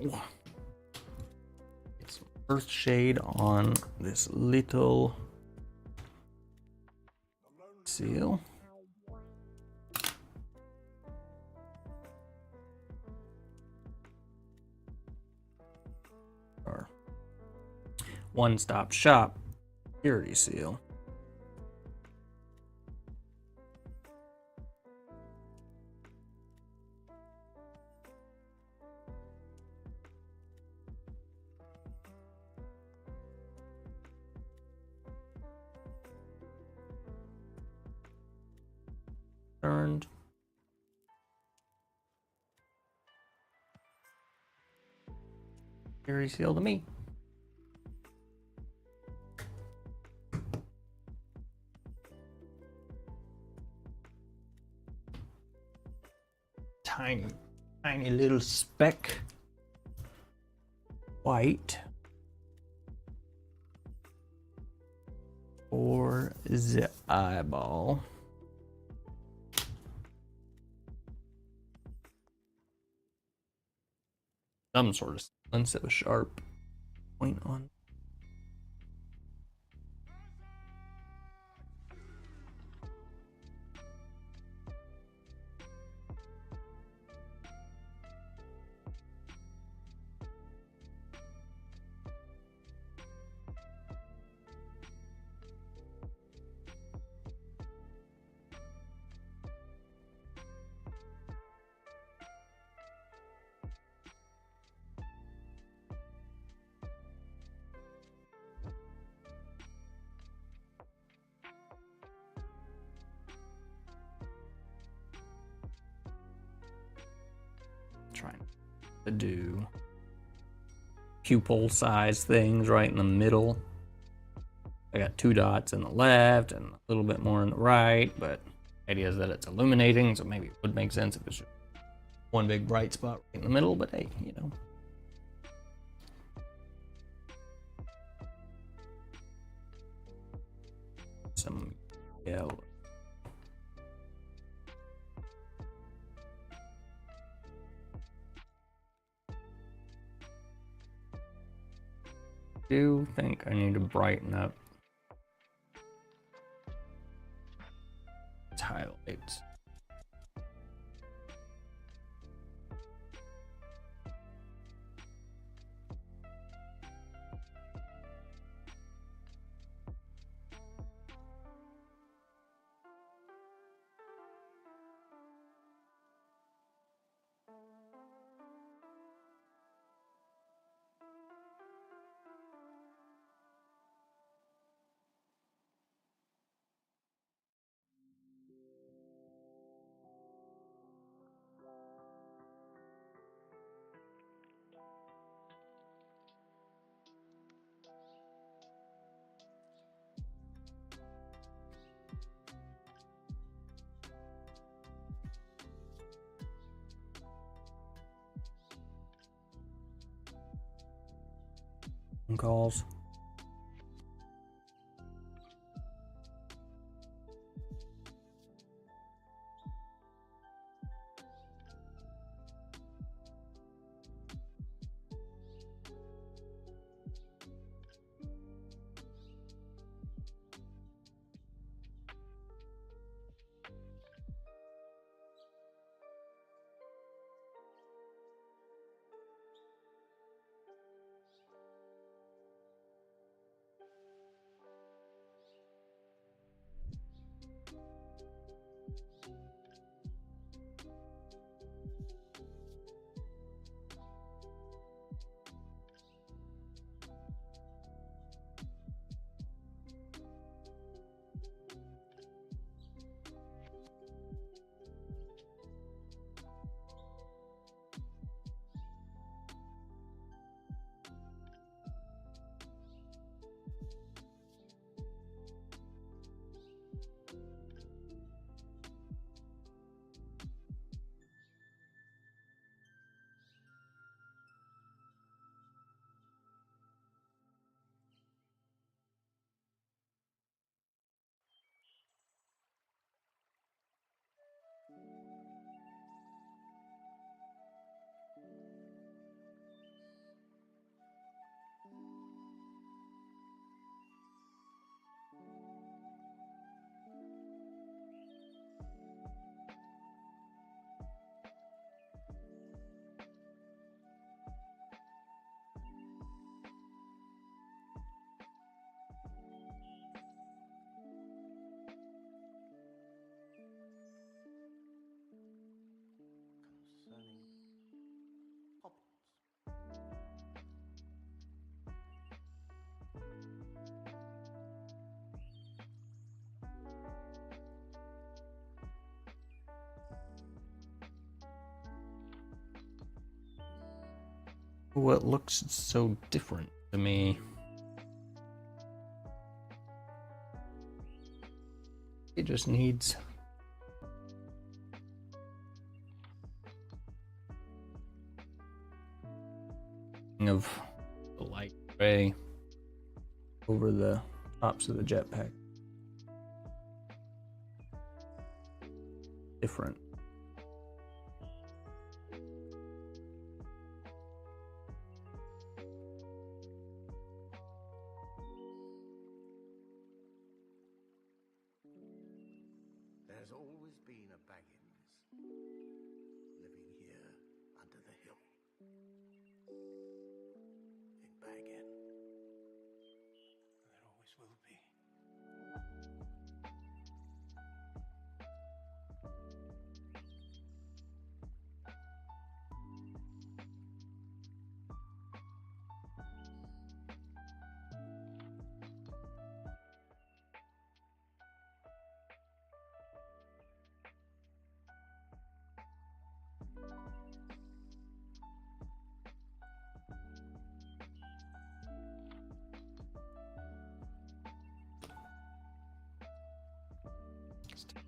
Speaker 1: get some Earthshade on this little seal. Or one-stop shop purity seal. Turned. Purity seal to me. Tiny little speck white for the eyeball. Some sort of sense of a sharp point on. Trying to do pupil size things right in the middle. I got 2 dots in the left and a little bit more in the right, but the idea is that it's illuminating, so maybe it would make sense if it's just one big bright spot right in the middle, but hey, you know. Some yellow. I do think I need to brighten up its highlights. Phone calls.
Speaker 2: Concerning hobbits.
Speaker 1: What looks so different to me? It just needs of the light gray over the tops of the jetpack. Different.
Speaker 2: There's always been a Baggins living here under the hill. In Baggin. There always will be.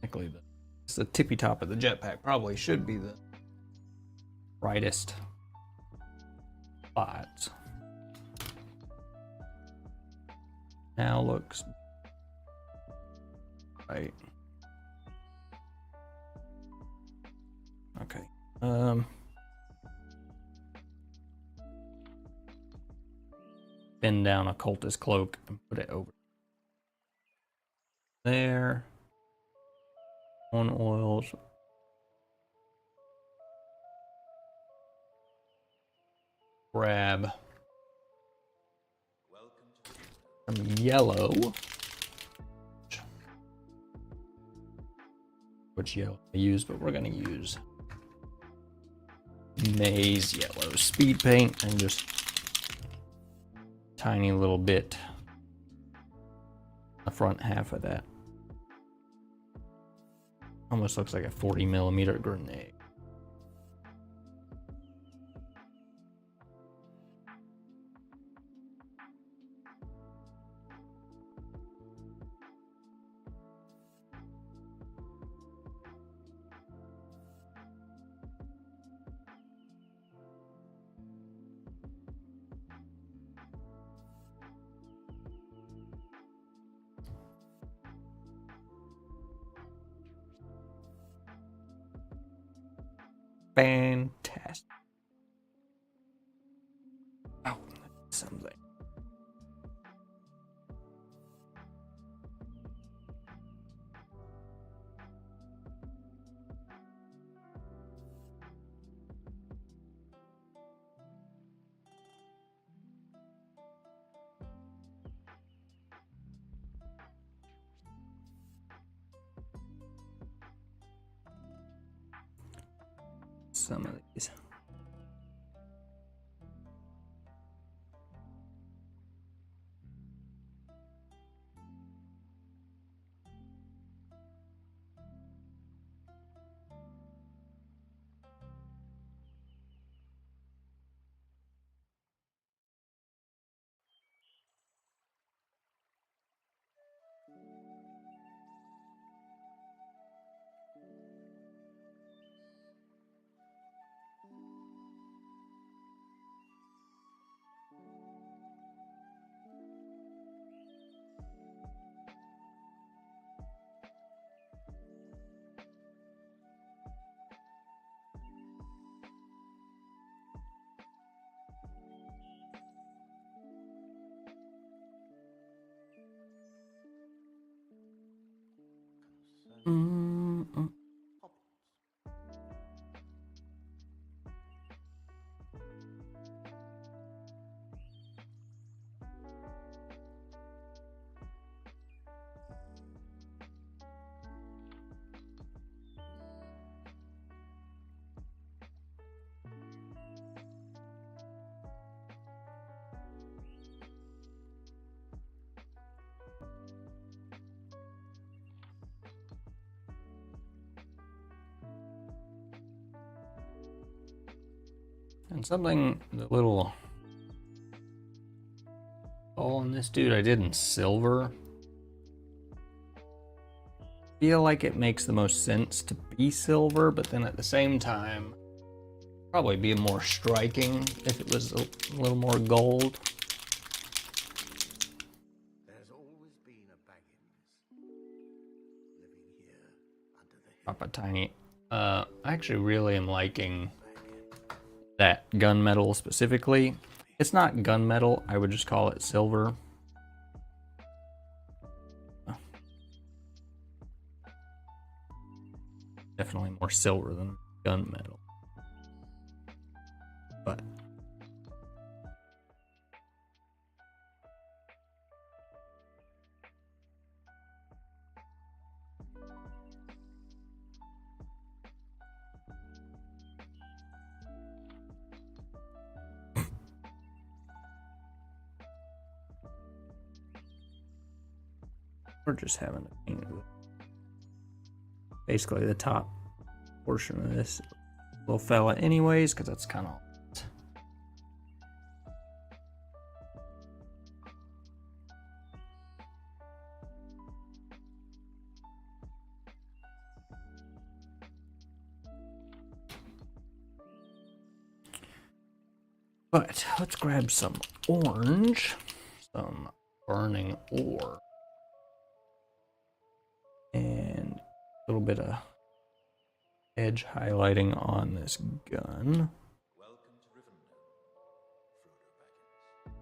Speaker 1: Technically, the tippy top of the jetpack probably should be the brightest spots. Now looks right. Okay. Bend down a cultist cloak and put it over there. On oils. Grab some yellow. Which yellow I use, but we're gonna use maize yellow speed paint and just tiny little bit the front half of that. Almost looks like a 40mm grenade. Fantastic. Oh, something. Some of these.
Speaker 2: Hobbits.
Speaker 1: And something, the little hole in this dude I did in silver. Feel like it makes the most sense to be silver, but then at the same time, probably be more striking if it was a little more gold.
Speaker 2: There's always been a Baggins living here under the hill.
Speaker 1: Pop a tiny. I actually really am liking that gunmetal specifically. It's not gunmetal, I would just call it silver. Definitely more silver than gunmetal. But we're just having to paint basically the top portion of this little fella anyways, because that's kind of but let's grab some orange, some burning ore, and a little bit of edge highlighting on this gun.
Speaker 5: Welcome to Rivendell, Frodo Baggins.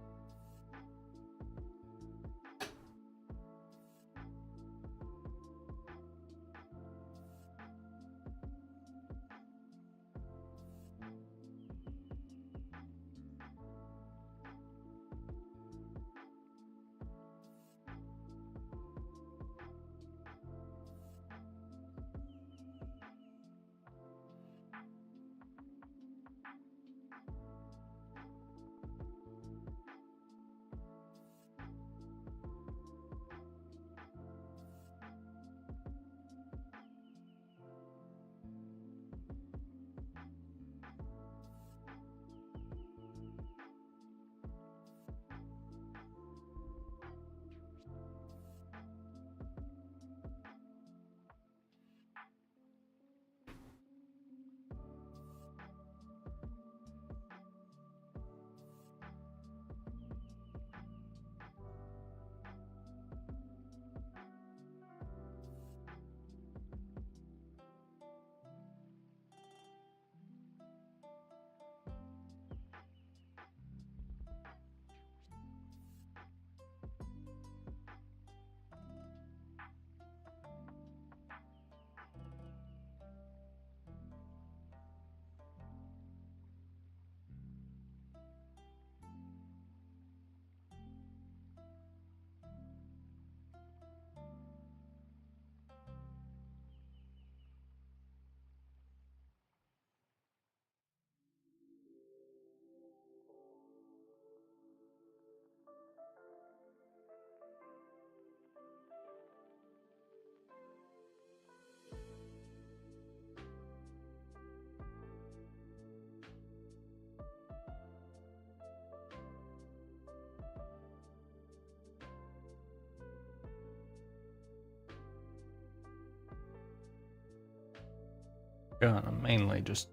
Speaker 1: gun. I'm mainly just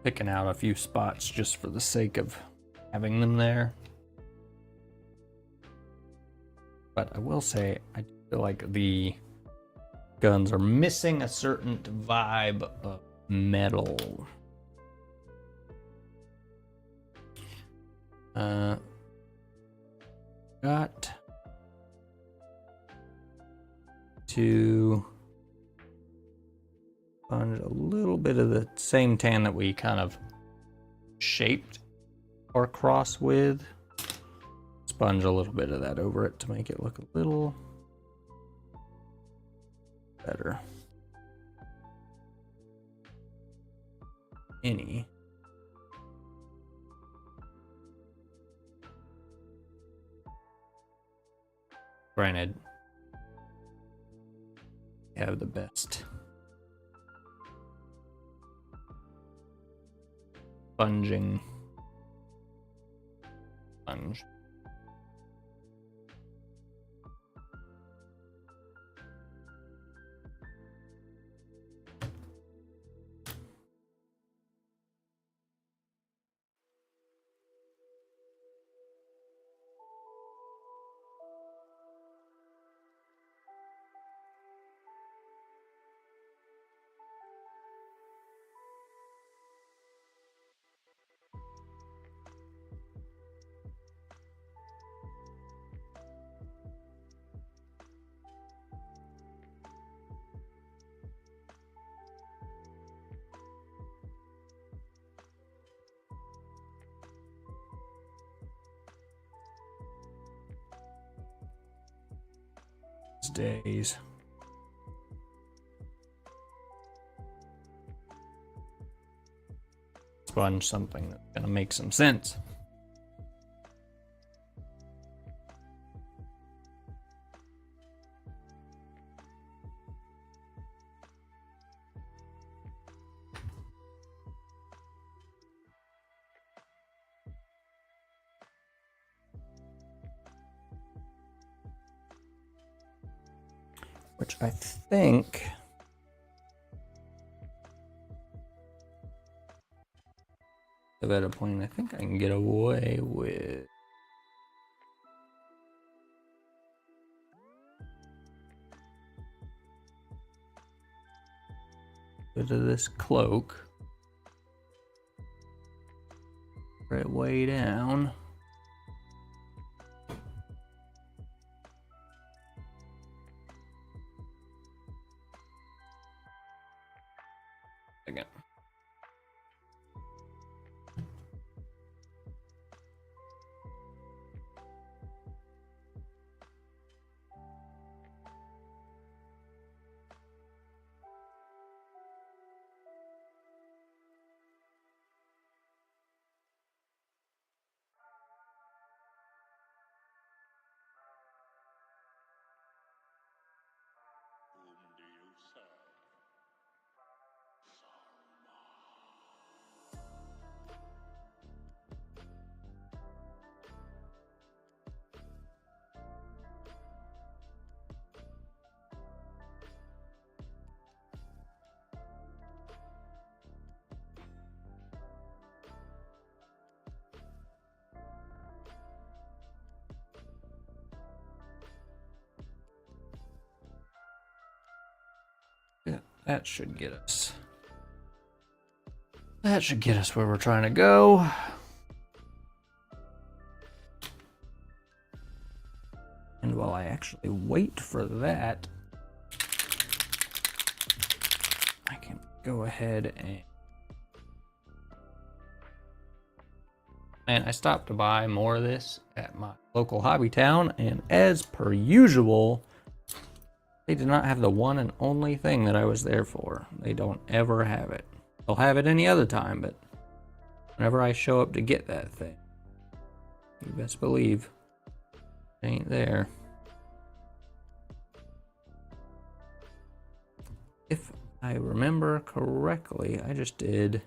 Speaker 1: picking out a few spots just for the sake of having them there. But I will say, I feel like the guns are missing a certain vibe of metal. Got to sponge a little bit of the same tan that we kind of shaped our cross with. Sponge a little bit of that over it to make it look a little better. Granted, we have the best sponging sponge. Days. Sponge something that's gonna make some sense. Which I think at a point I think I can get away with a bit of this cloak right way down. Again.
Speaker 2: Whom do you serve?
Speaker 1: Yeah, that should get us. That should get us where we're trying to go. And while I actually wait for that, I can go ahead and I stopped to buy more of this at my local hobby town, and as per usual, they did not have the one and only thing that I was there for. They don't ever have it. They'll have it any other time, but whenever I show up to get that thing, you best believe it ain't there. If I remember correctly, I just did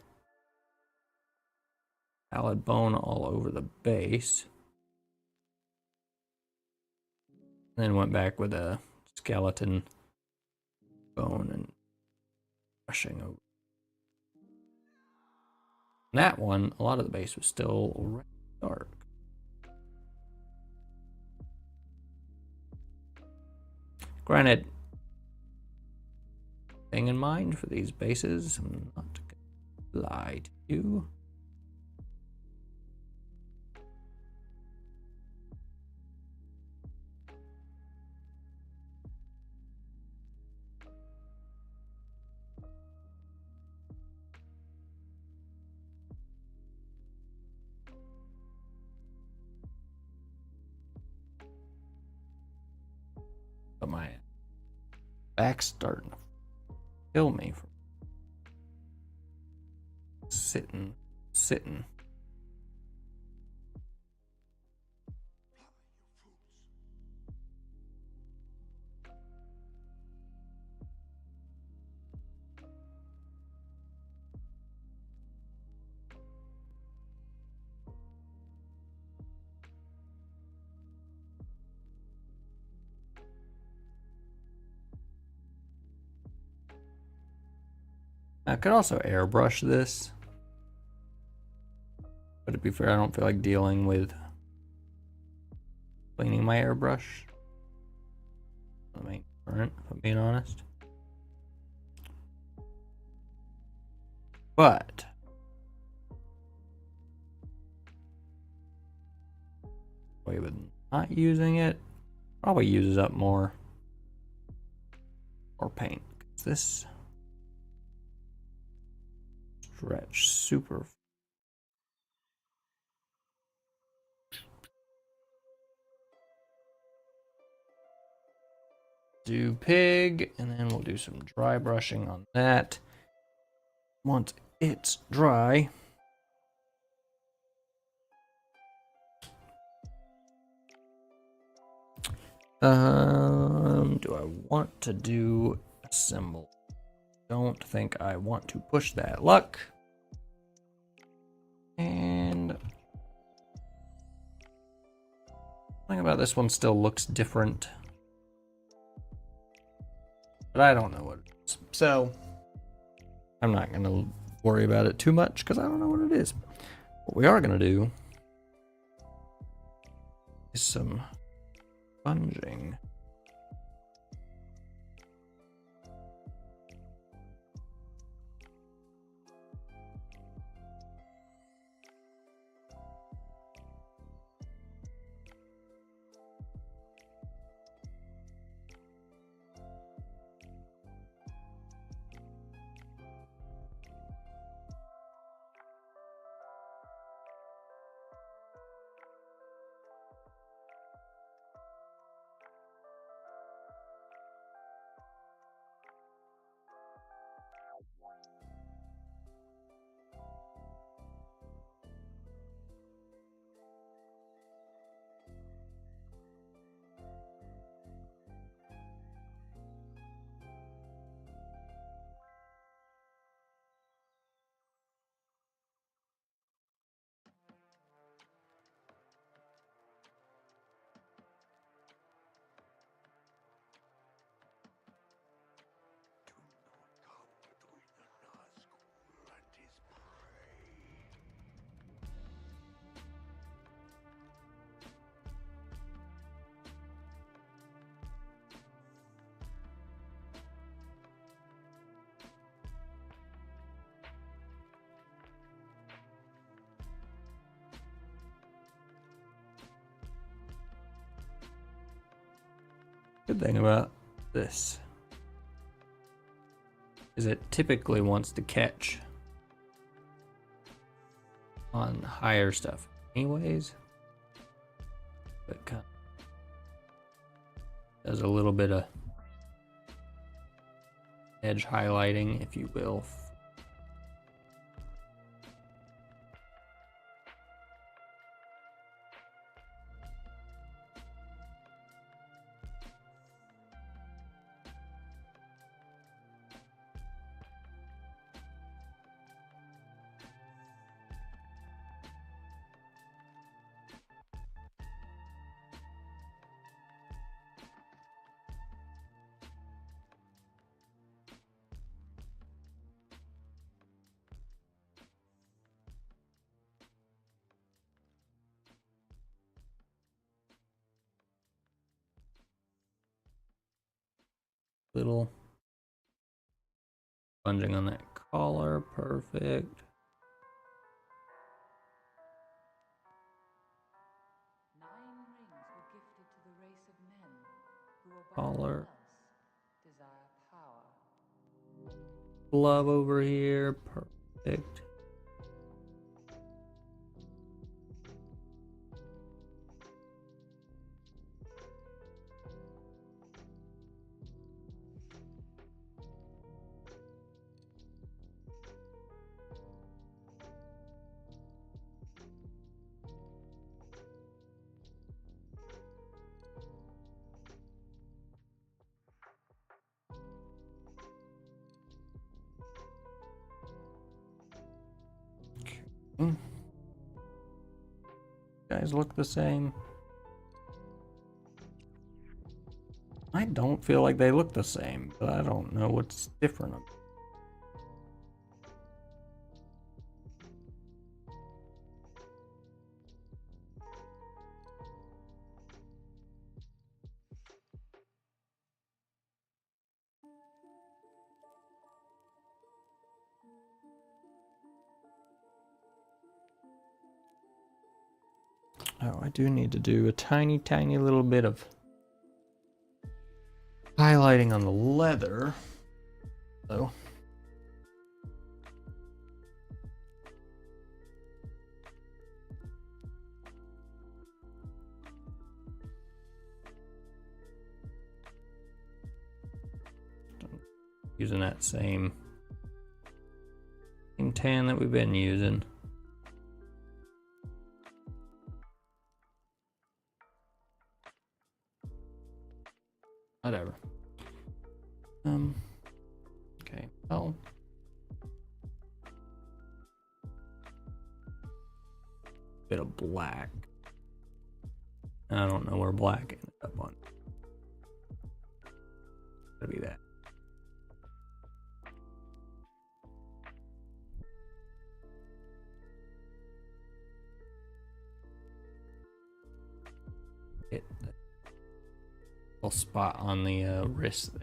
Speaker 1: pallid bone all over the base. Then went back with a skeleton bone and brushing over That one, a lot of the base was still red dark. Granted, thing in mind for these bases, I'm not gonna lie to you. But my back's starting to kill me from sitting. I could also airbrush this, but to be fair, I don't feel like dealing with cleaning my airbrush. I mean, current, if I'm being honest. But way with not using it probably uses up more paint. This stretch super. Do pig, and then we'll do some dry brushing on that. Once it's dry, do I want to do a symbol? Don't think I want to push that luck. And something about this one still looks different, but I don't know what it is. So I'm not going to worry about it too much because I don't know what it is. What we are going to do is some sponging. Good thing about this is it typically wants to catch on higher stuff anyways, but kind of does a little bit of edge highlighting, if you will. Little sponging on that collar, perfect.
Speaker 3: Nine rings were gifted to the race of men, who above
Speaker 1: Collar.
Speaker 3: all else desire power.
Speaker 1: Glove over here, perfect. Okay. Guys look the same. I don't feel like they look the same, but I don't know what's different. Oh, I do need to do a tiny, tiny little bit of highlighting on the leather, though. Using that same tan that we've been using. Whatever. Okay, well. Bit of black. I don't know where black ended up on. Gotta be that. Hit the little spot on the wrist there.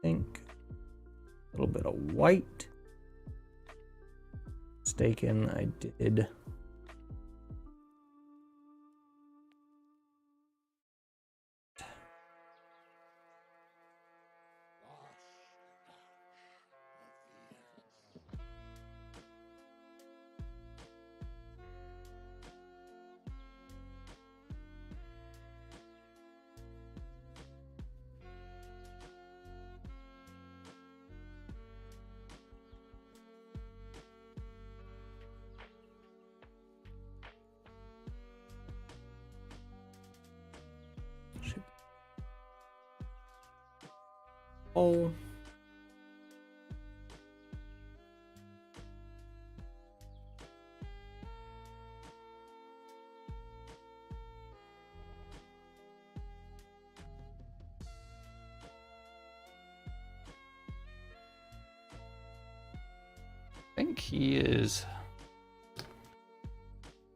Speaker 1: Think a little bit of white. Mistaken, I did. Oh. I think he is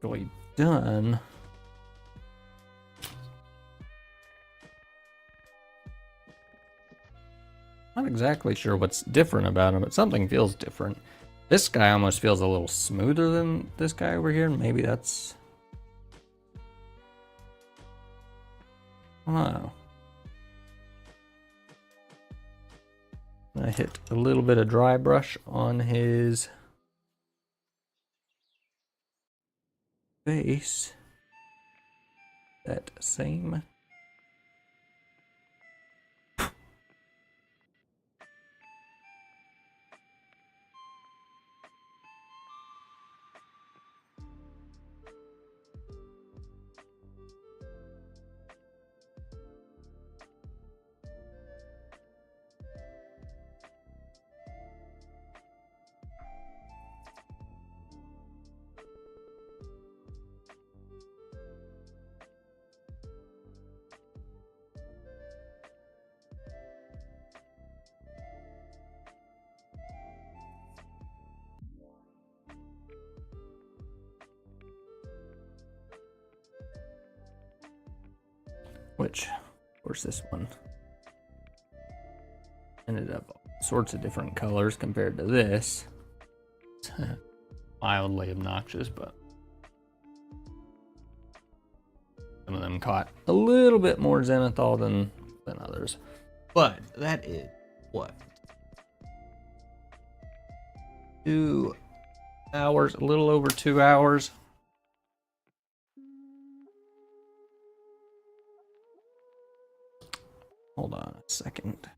Speaker 1: really done. Not exactly sure what's different about him, but something feels different. This guy almost feels a little smoother than this guy over here. Maybe that's... I don't know. I hit a little bit of dry brush on his face. That same. which, of course, this one ended up all sorts of different colors compared to this. It's mildly obnoxious, but some of them caught a little bit more zenithal than others. But that is what? 2 hours, a little over 2 hours. Hold on a second.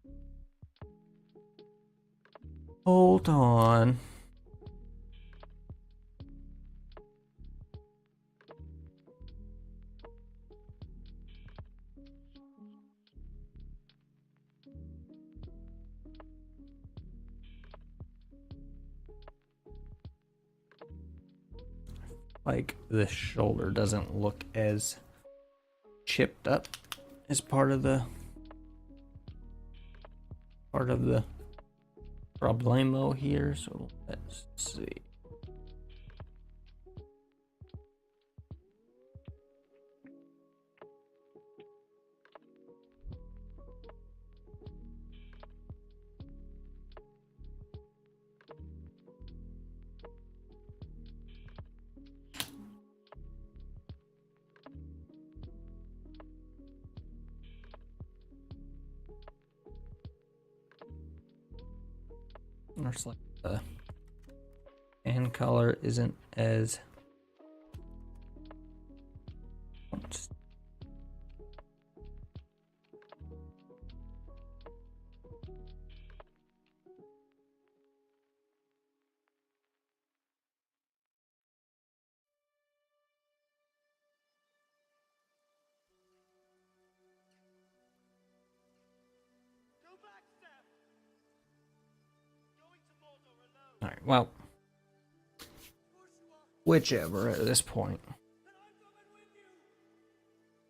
Speaker 1: Hold on. Like this shoulder doesn't look as chipped up as part of the problemo here, so let's see. Looks like the hand color isn't as
Speaker 4: Go back, Steph. Going to Mordor alone.
Speaker 1: all right. Well,
Speaker 4: Of course you are.
Speaker 1: whichever at this point.
Speaker 4: And I'm coming with you.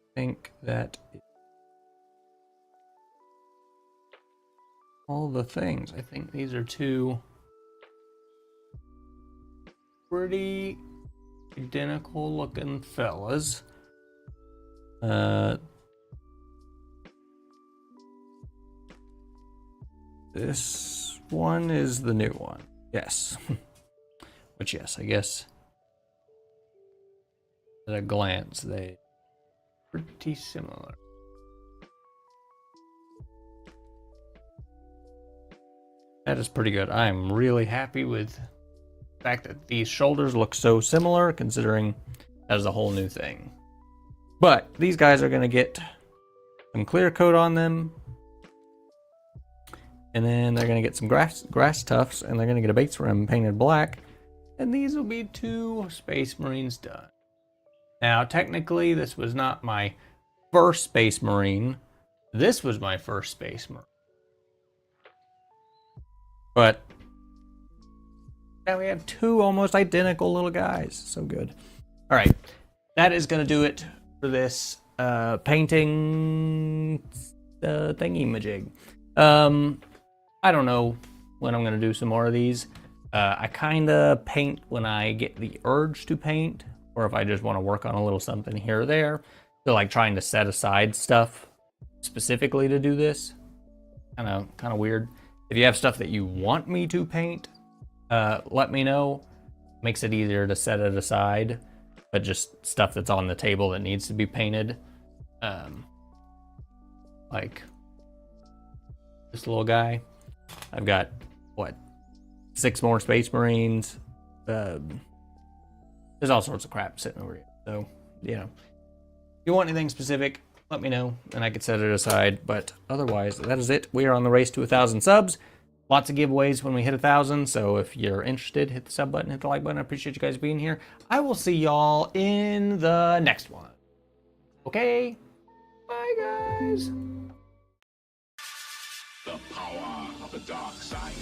Speaker 1: I think that is all the things. I think these are two pretty identical looking fellas. This one is the new one. Yes. Which, yes, I guess at a glance, they pretty similar. That is pretty good. I'm really happy with the fact that these shoulders look so similar, considering that is a whole new thing. But these guys are going to get some clear coat on them. And then they're going to get some grass tufts, and they're going to get a base rim painted black. And these will be 2 Space Marines done. Now, technically, this was not my first Space Marine. This was my first Space Marine. But now we have 2 almost identical little guys. So good. All right. That is going to do it for this painting thingy-majig. I don't know when I'm going to do some more of these. I kind of paint when I get the urge to paint, or if I just want to work on a little something here or there. So like trying to set aside stuff specifically to do this. Kind of weird. If you have stuff that you want me to paint, let me know. Makes it easier to set it aside. But just stuff that's on the table that needs to be painted. Like this little guy. I've got, what, 6 more Space Marines. There's all sorts of crap sitting over here. So, you know, if you want anything specific, let me know, and I could set it aside. But otherwise, that is it. We are on the race to 1,000 subs. Lots of giveaways when we hit 1,000. So if you're interested, hit the sub button, hit the like button. I appreciate you guys being here. I will see y'all in the next one. Okay? Bye, guys.
Speaker 6: The power of the dark side.